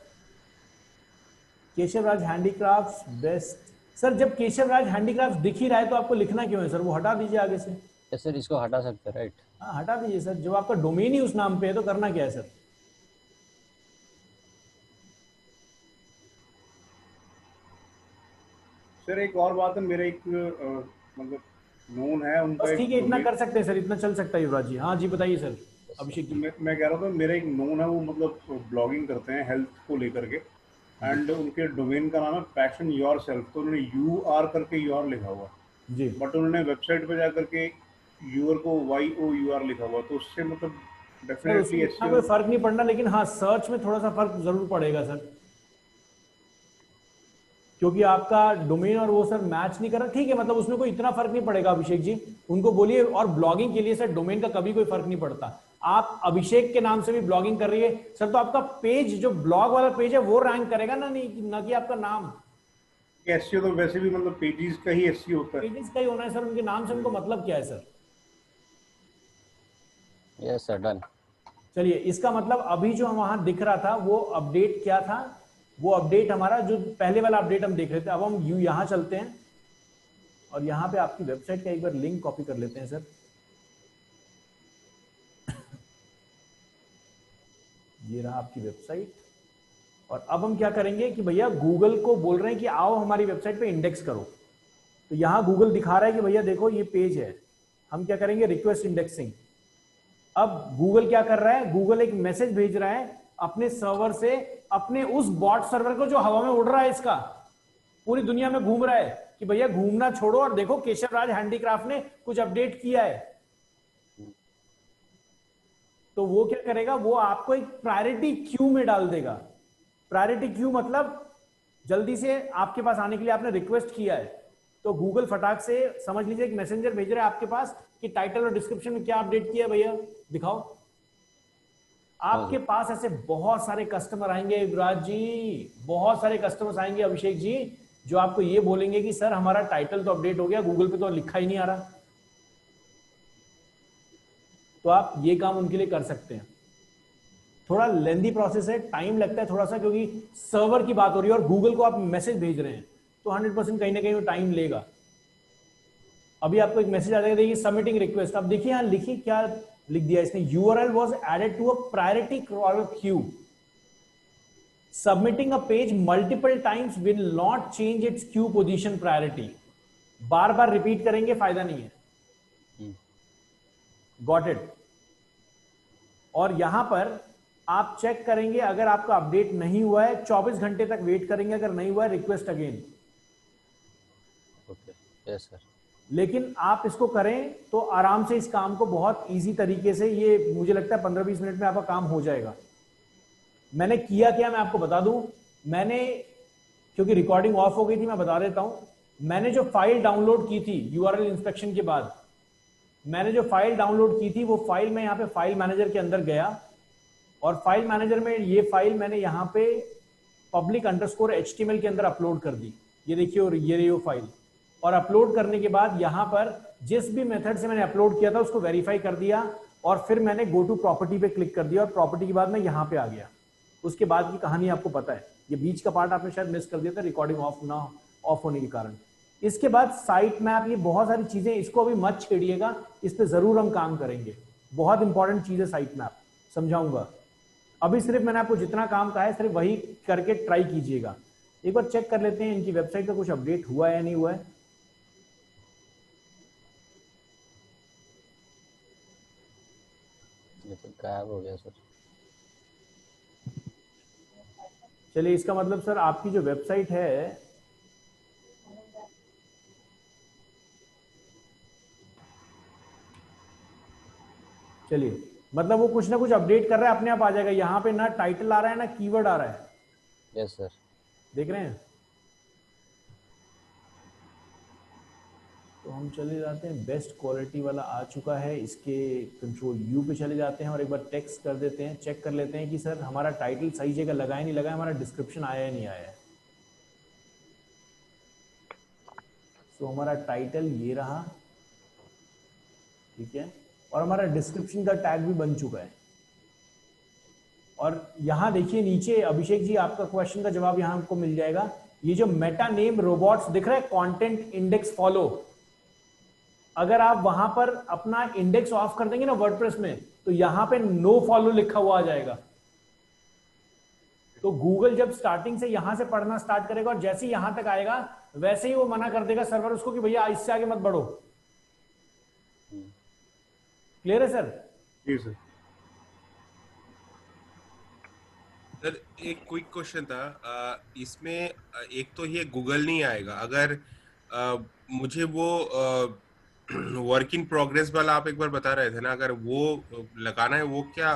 Keshav Raj handicrafts best. Sir जब केशव राज हैंडीक्राफ्ट्स दिख ही रहा है तो आपको लिखना क्यों है सर? वो हटा दीजिए आगे से। यस सर, इसको हटा सकते हैं राइट? हाँ हटा दीजिए सर, जब आपका डोमेन ही उस नाम पे है तो करना क्या है सर? सर एक और बात है, मेरा एक मतलब नोन है, उनका बस एक ठीक है, इतना डोमेन। कर सकते हैं सर, इतना चल सकता है युवराज जी। हाँ जी बताइए सर अभिषेक जी। मैं कह रहा था, मेरा एक नोन है, वो मतलब ब्लॉगिंग करते हैं हेल्थ को लेकर के, एंड उनके डोमेन का नाम है पैशन योर सेल्फ। तो उन्होंने यू आर करके योर लिखा हुआ, जी बट उन्होंने वेबसाइट पे जाकर के यूर को वाई ओ यू आर लिखा हुआ, तो उससे मतलब सर डेफिनेटली उसमें इतना ऐसे। कोई फर्क नहीं पड़ना, लेकिन हाँ सर्च में थोड़ा सा फर्क जरूर पड़ेगा सर, क्योंकि आपका डोमेन और वो सर मैच नहीं कर रहा। ठीक है, मतलब उसमें कोई इतना फर्क नहीं पड़ेगा अभिषेक जी, उनको बोलिए। और ब्लॉगिंग के लिए सर डोमेन का कभी कोई फर्क नहीं पड़ता। आप अभिषेक के नाम से भी ब्लॉगिंग कर रही है सर, तो आपका पेज जो ब्लॉग वाला पेज है वो रैंक करेगा ना, नहीं ना कि आपका नाम। एसईओ तो वैसे भी मतलब पेजेस का ही एसईओ होता है। पेजेस का ही होना है सर, उनके नाम से उनको मतलब क्या है सर? Yes sir, done. चलिए, इसका मतलब अभी जो वहां दिख रहा था वो अपडेट क्या था? वो अपडेट हमारा जो पहले वाला अपडेट हम देख रहे थे। अब हम यहां चलते हैं और यहां पे आपकी वेबसाइट का एक बार लिंक कॉपी कर लेते हैं सर। ये रहा आपकी वेबसाइट। और अब हम क्या करेंगे कि भैया गूगल को बोल रहे हैं कि आओ हमारी वेबसाइट पे इंडेक्स करो। तो यहां गूगल दिखा रहा है कि भैया देखो ये पेज है। हम क्या करेंगे? Request indexing. अब गूगल क्या कर रहा है? गूगल एक मैसेज भेज रहा है अपने सर्वर से, अपने उस बॉट सर्वर को जो हवा में उड़ रहा है, इसका पूरी दुनिया में घूम रहा है, कि भैया घूमना छोड़ो और देखो केशव राज हैंडीक्राफ्ट ने कुछ अपडेट किया है। तो वो क्या करेगा? वो आपको एक प्रायोरिटी क्यू में डाल देगा। प्रायोरिटी क्यू मतलब जल्दी से आपके पास आने के लिए आपने रिक्वेस्ट किया है, तो गूगल फटाक से समझ लीजिए एक मैसेंजर भेज रहा है आपके पास कि टाइटल और डिस्क्रिप्शन में क्या अपडेट किया है भैया दिखाओ। आपके पास ऐसे बहुत सारे कस्टमर आएंगे युवराज जी, बहुत सारे कस्टमर्स आएंगे अभिषेक जी, जो आपको ये बोलेंगे कि सर हमारा टाइटल तो अपडेट हो गया, गूगल पे तो लिखा ही नहीं आ रहा। तो आप ये काम उनके लिए कर सकते हैं। थोड़ा लेंदी प्रोसेस है, टाइम लगता है थोड़ा सा, क्योंकि सर्वर की बात हो रही है और गूगल को आप मैसेज भेज रहे हैं, तो 100% कहीं ना कहीं वो टाइम लेगा। अभी आपको एक मैसेज आ जाएगा, देखिए सबमिटिंग रिक्वेस्ट। अब देखिए यहां लिखिए क्या लिख दिया इसने, URL was added to a priority crawl queue. Submitting a page multiple times will not change its queue position priority. बार बार रिपीट करेंगे फायदा नहीं है। Got it? और यहां पर आप चेक करेंगे, अगर आपका अपडेट नहीं हुआ है 24 घंटे तक वेट करेंगे, अगर नहीं हुआ है request again. Okay, yes sir. लेकिन आप इसको करें तो आराम से इस काम को बहुत इजी तरीके से, ये मुझे लगता है 15-20 मिनट में आपका काम हो जाएगा। मैंने किया क्या मैं आपको बता दूं। मैंने, क्योंकि रिकॉर्डिंग ऑफ हो गई थी, मैं बता देता हूं। मैंने जो फाइल डाउनलोड की थी यूआरएल इंस्पेक्शन के बाद, मैंने जो फाइल डाउनलोड की थी वो फाइल मैं यहाँ पे फाइल मैनेजर के अंदर गया, और फाइल मैनेजर में ये फाइल मैंने यहाँ पे public_html के अंदर अपलोड कर दी। ये देखिए, और ये रही वो फाइल। और अपलोड करने के बाद यहाँ पर जिस भी मेथड से मैंने अपलोड किया था उसको वेरीफाई कर दिया, और फिर मैंने गो टू प्रॉपर्टी पे क्लिक कर दिया, और प्रॉपर्टी के बाद मैं यहाँ पे आ गया। उसके बाद की कहानी आपको पता है, ये बीच का पार्ट आपने शायद मिस कर दिया था रिकॉर्डिंग ऑफ होने के कारण। इसके बाद साइट मैप, ये बहुत सारी चीजें, इसको अभी मत छेड़िएगा, इस पे जरूर हम काम करेंगे। बहुत इंपॉर्टेंट चीज है साइट मैप, समझाऊंगा। अभी सिर्फ मैंने आपको जितना काम कहा है सिर्फ वही करके ट्राई कीजिएगा। एक बार चेक कर लेते हैं इनकी वेबसाइट का कुछ अपडेट हुआ है या नहीं हुआ है। ये तो गायब हो गया सर। चलिए, इसका मतलब सर आपकी जो वेबसाइट है चलिए, मतलब वो कुछ ना कुछ अपडेट कर रहा है, अपने आप आ जाएगा। यहाँ पे ना टाइटल आ रहा है ना कीवर्ड आ रहा है, यस सर। देख रहे हैं। तो हम चले जाते हैं, बेस्ट क्वालिटी वाला आ चुका है, इसके कंट्रोल यू पे चले जाते हैं और एक बार टेक्स्ट कर देते हैं, चेक कर लेते हैं कि सर हमारा टाइटल सही जगह लगा है नहीं लगा है, हमारा डिस्क्रिप्शन आया है नहीं आया है। तो हमारा टाइटल ये रहा, ठीक है, और हमारा डिस्क्रिप्शन का टैग भी बन चुका है। और यहां देखिए नीचे, अभिषेक जी आपका क्वेश्चन का जवाब यहां हमको मिल जाएगा। ये जो मेटा नेम रोबोट्स दिख रहा है, कंटेंट इंडेक्स फॉलो, अगर आप वहां पर अपना इंडेक्स ऑफ कर देंगे ना वर्डप्रेस में, तो यहां पे नो फॉलो लिखा हुआ आ जाएगा। तो गूगल जब स्टार्टिंग से यहां से पढ़ना स्टार्ट करेगा और जैसे ही यहां तक आएगा वैसे ही वो मना कर देगा सर्वर उसको कि भैया इससे आगे मत बढ़ो। क्लियर है सर? जी सर। सर एक क्विक क्वेश्चन था, इसमें एक तो ये गूगल नहीं आएगा, अगर मुझे वो वर्क इन प्रोग्रेस वाला आप एक बार बता रहे थे ना, अगर वो लगाना है, वो क्या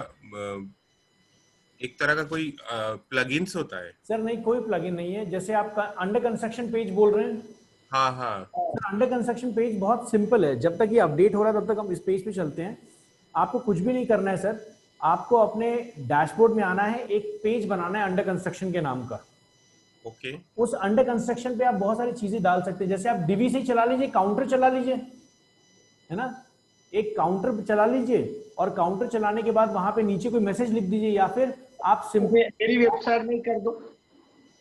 एक तरह का कोई प्लगइन्स होता है? सर नहीं, कोई प्लगइन नहीं है। जैसे आप अंडर कंस्ट्रक्शन पेज बोल रहे हैं, हाँ हाँ। सर अंडर कंस्ट्रक्शन पेज बहुत सिंपल है। जब तक ये अपडेट हो रहा है तब तक हम इस पेज पे चलते हैं। आपको कुछ भी नहीं करना है सर, आपको अपने डैशबोर्ड में आना है, एक पेज बनाना है अंडर कंस्ट्रक्शन के नाम का। ओके। उस अंडर कंस्ट्रक्शन पे आप बहुत सारी चीजें डाल सकते हैं। जैसे आप डिवी से चला लीजिए, काउंटर चला लीजिए, है ना, एक काउंटर चला लीजिए और काउंटर चलाने के बाद वहां पे नीचे कोई मैसेज लिख दीजिए, या फिर आप मेरी वेबसाइट नहीं कर दो।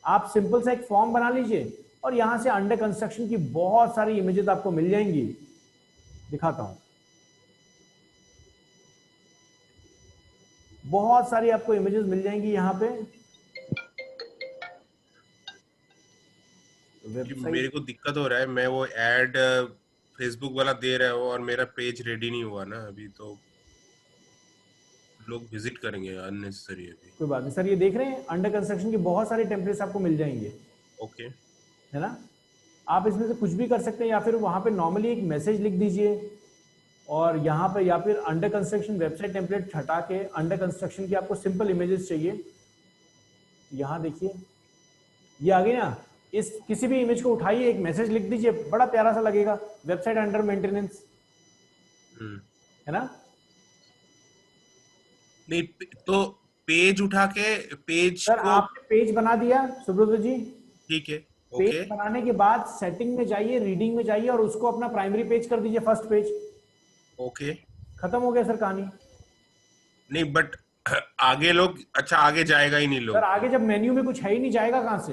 आप सिंपल सा एक फॉर्म बना लीजिए और यहां से अंडर कंस्ट्रक्शन की बहुत सारी इमेजेस आपको मिल जाएंगी। दिखाता हूं, बहुत सारी आपको इमेजेस मिल जाएंगी यहां पे। मेरे को दिक्कत हो रहा है, मैं वो ऐड फेसबुक वाला दे रहा हूँ और मेरा पेज रेडी नहीं हुआ ना अभी, तो लोग विजिट करेंगे अननेसेसरी अभी। कोई बात नहीं सर, ये देख रहे हैं अंडर कंस्ट्रक्शन के बहुत सारे टेम्पलेट्स आपको मिल जाएंगे, ओके। है ना। आप इसमें से कुछ भी कर सकते हैं, या फिर वहां पे नॉर्मली एक मैसेज लिख दीजिए और यहाँ पे, या फिर अंडर कंस्ट्रक्शन वेबसाइट टेम्पलेट हटा के अंडर कंस्ट्रक्शन की आपको सिंपल इमेजेस चाहिए। यहाँ देखिए ये आ गई ना, इस किसी भी इमेज को उठाइए, एक मैसेज लिख दीजिए, बड़ा प्यारा सा लगेगा, वेबसाइट अंडर मेंटेनेंस, है ना। नहीं, तो पेज उठा के पेज सर को, आपने पेज बना दिया सुब्रत जी, ठीक है, पेज ओके बनाने के बाद सेटिंग में जाइए, रीडिंग में जाइए और उसको अपना प्राइमरी पेज कर दीजिए, फर्स्ट पेज। ओके। खत्म हो गया सर कहानी। नहीं बट आगे लोग, अच्छा आगे जाएगा ही नहीं सर लोग। आगे जब मेन्यू में कुछ है ही नहीं, जाएगा कहां से?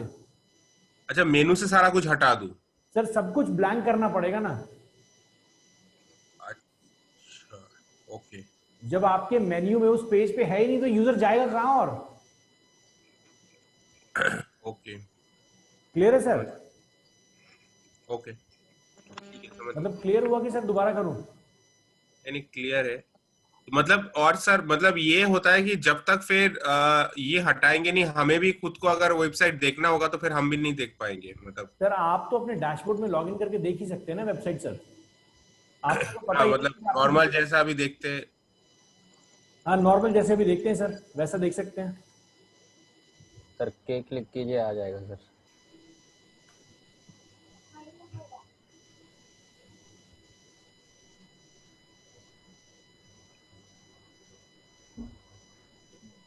अच्छा मेनू से सारा कुछ हटा दूं? सर सब कुछ ब्लैंक करना पड़ेगा ना। अच्छा ओके। जब आपके मेन्यू में उस पेज पे है ही नहीं तो यूजर जाएगा कहां? और ओके। क्लियर है सर? ओके ठीक है, समझ गया। मतलब क्लियर हुआ कि सर दोबारा करूं? यानी क्लियर है मतलब। और सर मतलब ये होता है कि जब तक फिर ये हटाएंगे नहीं, हमें भी खुद को अगर वेबसाइट देखना होगा तो फिर हम भी नहीं देख पाएंगे मतलब। सर आप तो अपने डैशबोर्ड में लॉगिन करके देख ही सकते हैं ना वेबसाइट सर, आपको तो पता हाँ ही मतलब है कि नॉर्मल जैसा अभी देखते हैं। हाँ नॉर्मल जैसे भी देखते हैं सर, वैसा देख सकते हैं। सर के क्लिक कीजिए, आ जाएगा सर।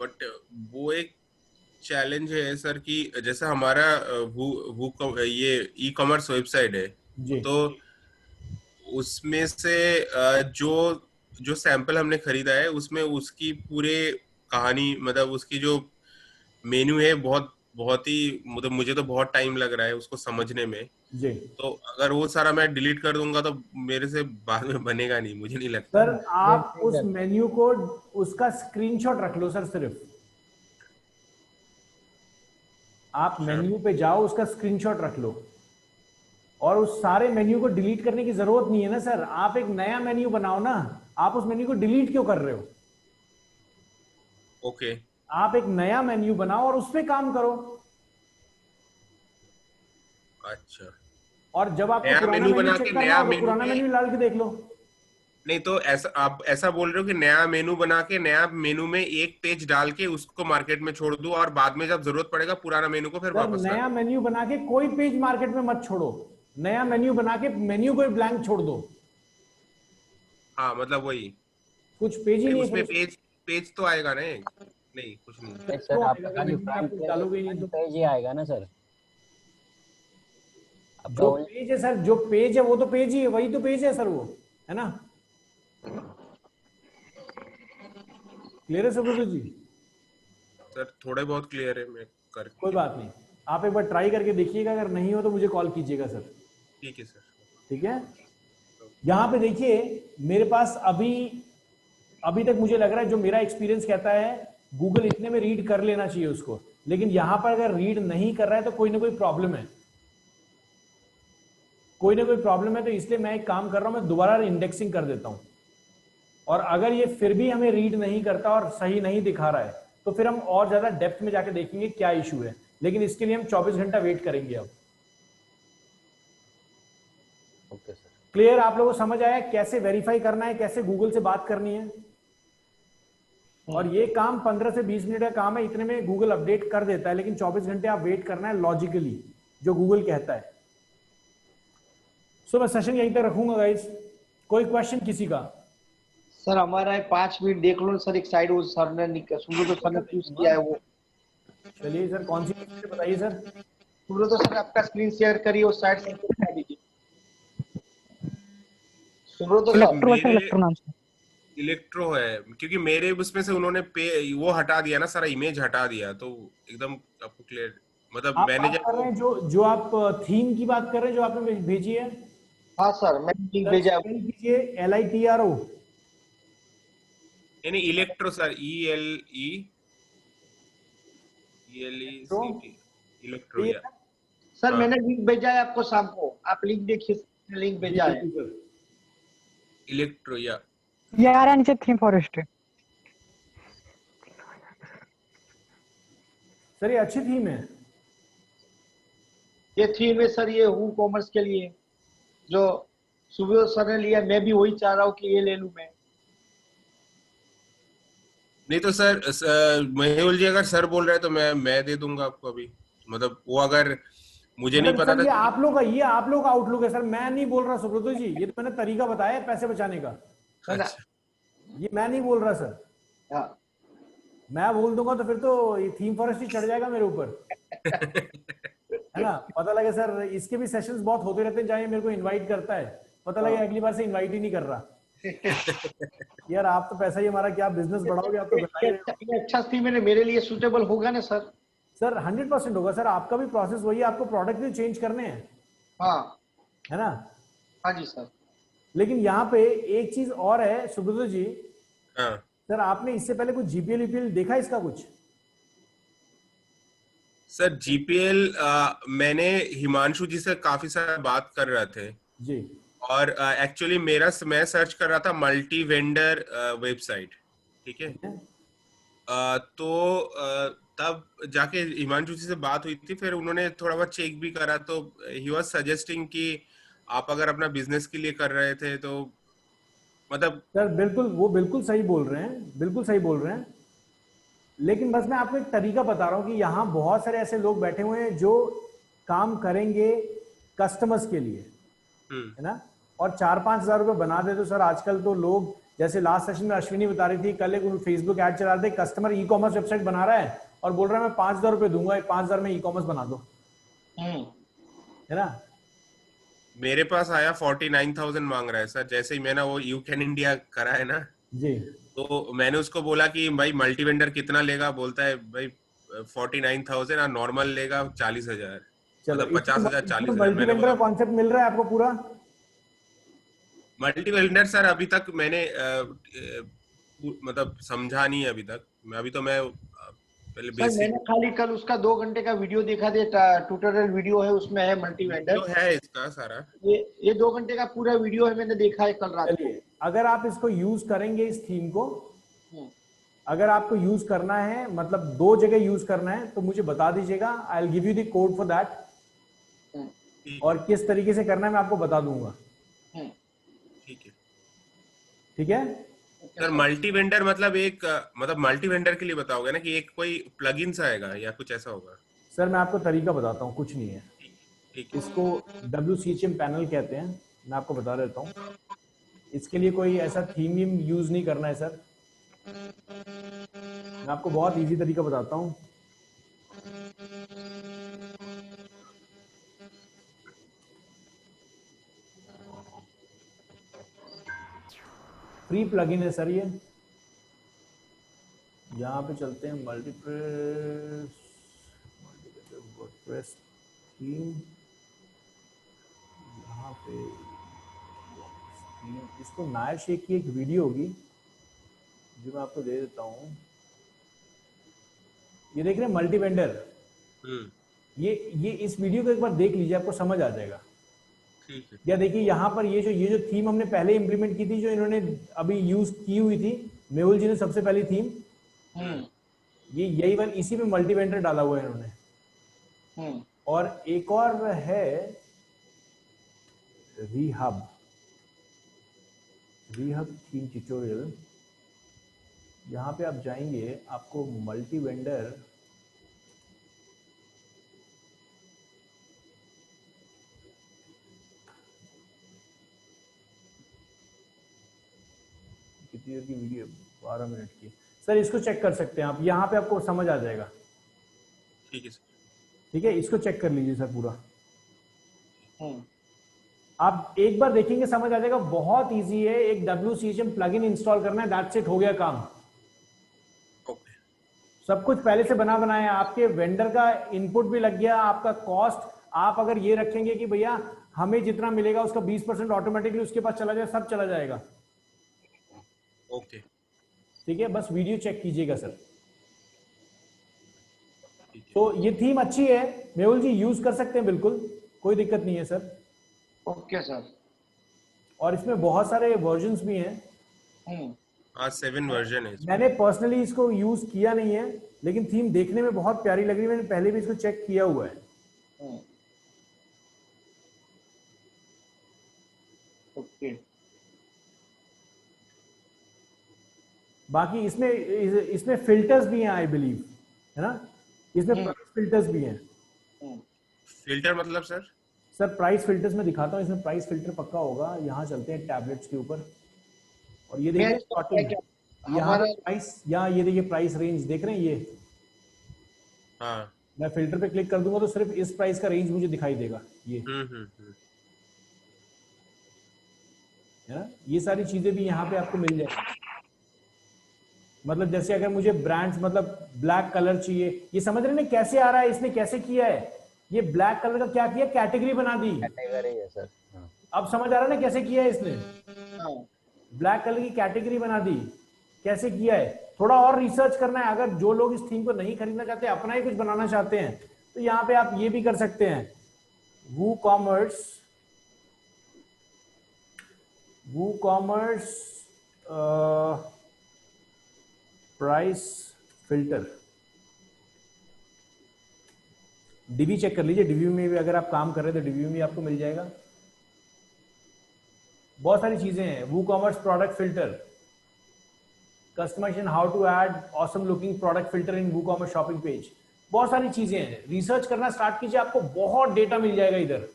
बट वो एक चैलेंज है सर कि जैसे हमारा ये ई कॉमर्स वेबसाइट है, जी तो उसमें से जो जो सैंपल हमने खरीदा है उसमें उसकी पूरे कहानी, मतलब उसकी जो मेन्यू है बहुत बहुत ही, मतलब मुझे तो बहुत टाइम लग रहा है उसको समझने में। जी। तो अगर वो सारा मैं डिलीट कर दूंगा तो मेरे से बाद में बनेगा नहीं, मुझे नहीं लगता। सर आप उस मेन्यू को, उसका स्क्रीनशॉट रख लो सर, सिर्फ आप मेन्यू पे जाओ, उसका स्क्रीनशॉट रख लो, और उस सारे मेन्यू को डिलीट करने की जरूरत नहीं है ना सर। आप एक नया मेन्यू बनाओ ना, आप उस मेन्यू को डिलीट क्यों कर रहे हो? ओके। आप एक नया मेन्यू बनाओ और उस पे काम करो। अच्छा और जब आपको नया पुराना मेन्यू मेन्यू बना चेक के करना नया हो तो मेन्यू पुराना में, मेन्यू डाल के देख लो। नहीं तो ऐसा आप ऐसा बोल रहे हो कि नया मेनू बना के नया मेनू में एक पेज डाल के उसको मार्केट में छोड़ दूं और बाद में जब जरूरत पड़ेगा पुराना मेनू को फिर सर वापस ला नया दूं। मेन्यू बना के कोई पेज मार्केट में मत छोड़ो, नया मेन्यू बना के मेन्यू को ब्लैंक छोड़ दो, हाँ मतलब वही। कुछ पेज ही नहीं नहीं है फिर उसमें पेज पेज तो आएगा ना एक। नहीं कुछ नहीं। नहीं तो सर, आएगा आपका अगर खाली मेन्यू में आप कुछ डालोगे ही नहीं फ्रंट तो। पेज ही आएगा ना सर, आपका जो only पेज है सर, जो पेज है वो तो पेज ही है, वही तो पेज है सर वो, है ना? क्लियर है सुब्रत जी? सर थोड़े बहुत क्लियर है, मैं कोई करके। बात नहीं, आप एक बार ट्राई करके देखिएगा, अगर नहीं हो तो मुझे कॉल कीजिएगा सर। ठीक है सर। ठीक है, यहाँ पे देखिए मेरे पास अभी अभी तक मुझे लग रहा है, जो मेरा एक्सपीरियंस कहता है गूगल इतने में रीड कर लेना चाहिए उसको, लेकिन यहां पर अगर रीड नहीं कर रहा है तो कोई ना कोई प्रॉब्लम है, कोई ना कोई प्रॉब्लम है। तो इसलिए मैं एक काम कर रहा हूं, मैं दोबारा इंडेक्सिंग कर देता हूं, और अगर ये फिर भी हमें रीड नहीं करता और सही नहीं दिखा रहा है तो फिर हम और ज्यादा डेप्थ में जाके देखेंगे क्या इशू है, लेकिन इसके लिए हम 24 घंटा वेट करेंगे अब। Okay sir. क्लियर? आप लोगों को समझ आया कैसे वेरीफाई करना है, कैसे गूगल से बात करनी है? और ये काम 15 से 20 मिनट का काम है, इतने में गूगल अपडेट कर देता है, लेकिन 24 घंटे आप वेट करना है लॉजिकली, जो गूगल कहता है। सो मैं सेशन यहीं तक रखूंगा गाइस, कोई क्वेश्चन किसी का? सर हमारा 5 मिनट देख लो सर, एक साइड वो सर ने सुब्रत सर ने चूज किया है वो। चलिए सर, कौन सी बताइए सर। सुब्रत सर आपका स्क्रीन शेयर करिए, उस साइड से दिखा दीजिए सुब्रत सर। इलेक्ट्रो सर, मेरे इलेक्ट्रो नाम से। इलेक्ट्रो है, क्योंकि मेरे उसमें से उन्होंने वो हटा दिया ना, सारा इमेज हटा दिया, तो एकदम आपको क्लियर, मतलब आप मैंने बात जब कर रहे हैं जो जो आप थीम की बात कर रहे हैं, जो आपने भेजी है? हाँ सर, मैंने लिंक सर भेजा है। स्पेल कीजिए LITRO। यानी इलेक्ट्रो सर, ELECT, इलेक्ट्रो या। सर हाँ मैंने लिंक भेजा है आपको शाम को, आप लिंक देखिए, लिंक भेजा है। इलेक्ट्रो या। ये आ रहा है नीचे थीम फॉरेस्ट। सर ये अच्छी थीम है। ये थीम है सर, ये हु कॉमर्स के लिए जो सुब्रत सर ने लिया, मैं भी वही चाह रहा हूँ कि ये ले लूं मैं। नहीं तो सर मेहुल जी अगर सर बोल रहे हैं तो मैं दे दूंगा आपको अभी, मतलब वो अगर मुझे नहीं मतलब पता सर था ये कि। आप लोग का आउटलुक है सर, मैं नहीं बोल रहा सुब्रत जी, ये तो मैंने तरीका बताया है पैसे बचाने का, है ना? अच्छा ये मैं नहीं बोल रहा सर। हाँ। मैं बोल दूंगा तो फिर तो ये थीम फॉरेस्ट ही चढ़ जाएगा मेरे ऊपर, है ना? पता लगे सर इसके भी सेशंस बहुत होते रहते हैं जहाँ ये मेरे को इनवाइट करता है, पता लगे अगली बार से इनवाइट ही नहीं कर रहा। यार आप तो पैसा ही हमारा क्या बिजनेस बढ़ाओगे, आप तो घटा ही रहे हो। ये अच्छा थीम है, मेरे लिए सूटेबल होगा ना सर? सर 100% होगा सर, आपका भी प्रोसेस वही है, आपको प्रोडक्ट भी चेंज करने हैं, हाँ है ना? हाँ जी सर। लेकिन यहाँ पे एक चीज और है सुब्रत जी, हाँ सर आपने इससे पहले कुछ GPL देखा इसका कुछ? सर GPL मैंने हिमांशु जी से काफी सारा बात कर रहे थे, जी और एक्चुअली मैं सर्च कर रहा था मल्टी वेंडर वेबसाइट, ठीक है? तो तब जाके हिमांशु जी से बात हुई थी, फिर उन्होंने थोड़ा बहुत चेक भी करा, तो ही वाज सजेस्टिंग कि आप अगर अपना बिजनेस के लिए कर रहे थे तो मतलब। सर बिल्कुल, वो बिल्कुल सही बोल रहे हैं, बिल्कुल सही बोल रहे हैं, लेकिन बस मैं आपको एक तरीका बता रहा हूं कि यहाँ बहुत सारे ऐसे लोग बैठे हुए हैं जो काम करेंगे कस्टमर्स के लिए, है ना? और 4-5 हजार रुपए बना दे तो सर आजकल तो लोग, जैसे लास्ट सेशन में अश्विनी बता रही थी, कल एक फेसबुक ऐड चला रहे थे, कस्टमर ई-कॉमर्स वेबसाइट बना रहा है और बोल रहा है मैं 5,000 रुपए दूंगा, 5,000 में ई-कॉमर्स बना दो, है ना? मेरे पास आया 49,000 मांग रहा है सर, जैसे ही मैंने वो यू कैन इंडिया करा है ना, जी तो मैंने उसको बोला कि भाई मल्टी वेंडर कितना लेगा, बोलता है भाई 49,000 और नॉर्मल लेगा 40,000, चलो, मतलब 50,000 इसमें 40,000। मल्टी मैंने वेंडर का बोला कॉन्सेप्ट मिल रहा है आपको पूरा? मल्टी वेंडर सर अभी तक मैंने मतलब समझा नहीं है अभी तक, मैं पहले सर मैंने बेसिक खाली कल उसका 2 घंटे का वीडियो देखा था, ट्यूटोरियल वीडियो है, उसमें है मल्टी वेंडर। वीडियो है इसका सारा। ये 2 घंटे का पूरा वीडियो है, मैंने देखा है कल रात को। चलिए, अगर आप इसको यूज करेंगे इस थीम को, हम्म, अगर आपको यूज करना है, मतलब 2 जगह यूज करना है, तो मुझे बता दीजिएगा, I will give you the code for that, hmm, ठीक और किस तरीके से करना है मैं आपको बता दूंगा। हम्म। ठीक है। ठीक है। सर मल्टी वेंडर मतलब एक मतलब मल्टी वेंडर के लिए बताओगे ना कि एक कोई प्लगइन्स आएगा या कुछ ऐसा होगा? सर मैं आपको तरीका बताता हूँ, कुछ नहीं है। ठीक है। इसको WCHM पैनल कहते हैं, मैं आपको बता देता हूँ। इसके लिए कोई ऐसा थीम यूज नहीं करना है सर। मैं आपको बहुत इजी तरीका बताता हूँ। फ्री प्लगइन है सर ये। यहाँ पे चलते हैं वर्डप्रेस थीम, यहाँ पे इसको नायर शेख की एक वीडियो होगी जो मैं आपको दे देता हूँ। ये देख रहे हैं मल्टी वेंडर, ये इस वीडियो को एक बार देख लीजिए, आपको समझ आ जाएगा। ठीक है। या देखिए यहाँ पर ये जो थीम हमने पहले इंप्लीमेंट की थी, जो इन्होंने अभी यूज की हुई थी, मेहुल जी ने सबसे पहली थीम, ये यही वाली, इसी में मल्टी वेंडर डाला हुआ है इन्होंने। और एक और है रीहब थीम ट्यूटोरियल। यहाँ पे आप जाएंगे, आपको मल्टी वेंडर कितनी देर की वीडियो, 12 मिनट की। सर इसको चेक कर सकते हैं आप, यहाँ पे आपको समझ आ जाएगा। ठीक है सर। ठीक है, इसको चेक कर लीजिए सर पूरा। आप एक बार देखेंगे समझ आ जाएगा, बहुत इजी है। एक WCHM प्लगइन इंस्टॉल करना है, दैट्स इट, हो गया काम। ओके। सब कुछ पहले से बना बनाया, आपके वेंडर का इनपुट भी लग गया, आपका कॉस्ट आप अगर ये रखेंगे कि भैया हमें जितना मिलेगा उसका 20% ऑटोमेटिकली उसके पास चला जाए, सब चला जाएगा। ओके। ठीक है, बस वीडियो चेक कीजिएगा सर। तो ये थीम अच्छी है मेहुल जी, यूज कर सकते हैं, बिल्कुल कोई दिक्कत नहीं है सर। Okay sir. और इसमें बहुत सारे वर्जन्स भी हैं। आज 7 वर्जन है। मैंने पर्सनली इसको यूज किया नहीं है, लेकिन थीम देखने में बहुत प्यारी लग रही है, मैंने पहले भी इसको चेक किया हुआ है। ओके। बाकी इसमें फिल्टर्स भी हैं आई बिलीव, है ना? इसमें प्राइस फिल्टर्स भी हैं। फिल्टर मतलब सर? सर प्राइस फिल्टर्स में दिखाता हूँ, इसमें प्राइस फिल्टर पक्का होगा। यहाँ चलते हैं टैबलेट्स के ऊपर, और ये देखिए स्टार्टिंग, यहाँ प्राइस, यहाँ ये देखिए प्राइस रेंज देख रहे हैं ये। हाँ। मैं फिल्टर पे क्लिक कर दूंगा तो सिर्फ इस प्राइस का रेंज मुझे दिखाई देगा ये, है ना? ये सारी चीजें भी यहाँ पे आपको मिल जाएगी। मतलब जैसे अगर मुझे ब्रांड्स, मतलब ब्लैक कलर चाहिए, ये समझ रहे हैं ना कैसे आ रहा है, इसने कैसे किया है, ये ब्लैक कलर का क्या किया, कैटेगरी बना दी। कैटेगरी है सर। अब समझ आ रहा है ना कैसे किया है इसने, ब्लैक कलर की कैटेगरी बना दी, कैसे किया है। थोड़ा और रिसर्च करना है, अगर जो लोग इस थीम को नहीं खरीदना चाहते, अपना ही कुछ बनाना चाहते हैं, तो यहाँ पे आप ये भी कर सकते हैं। WooCommerce price filter, Divi check कर लीजिए, डिवी में भी अगर आप काम कर रहे हैं तो डिवी में भी आपको मिल जाएगा। बहुत सारी चीजें हैं। WooCommerce product filter, customization, how to add awesome looking product filter in WooCommerce shopping page, बहुत सारी चीजें हैं। रिसर्च करना स्टार्ट कीजिए, आपको बहुत डेटा मिल जाएगा इधर।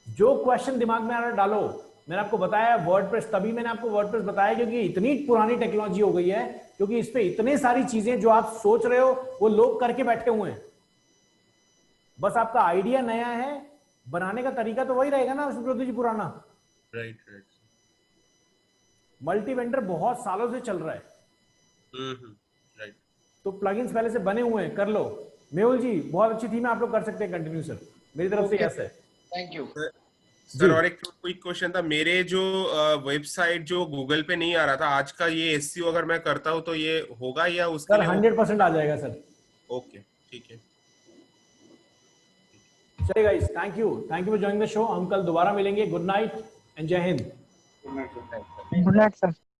जो क्वेश्चन दिमाग में आ रहा है डालो। मैंने आपको बताया वर्डप्रेस, तभी मैंने आपको वर्डप्रेस बताया क्योंकि इतनी पुरानी टेक्नोलॉजी हो गई है, क्योंकि इस पे इतने सारी चीजें जो आप सोच रहे हो वो लोग करके बैठे हुए हैं। बस आपका आइडिया नया है, बनाने का तरीका तो वही रहेगा ना सुब्रत जी, पुराना। राइट। मल्टी वेंडर बहुत सालों से चल रहा है। राइट। तो प्लगइन्स पहले से बने हुए हैं, कर लो। मेहुल जी बहुत अच्छी थी, मैं आप लोग कर सकते हैं कंटिन्यू सर, मेरी तरफ से यस है। Thank you sir. और एक क्विक क्वेश्चन था, मेरे जो वेबसाइट जो गूगल पे नहीं आ रहा था, आज का ये एसईओ अगर मैं करता हूँ तो ये होगा या उसके सर लिए 100% आ जाएगा सर। ओके, ठीक है। चलिए guys, thank you for joining the show. हम कल दोबारा मिलेंगे। गुड नाइट एंड जय Hind. Good night sir. Good night sir.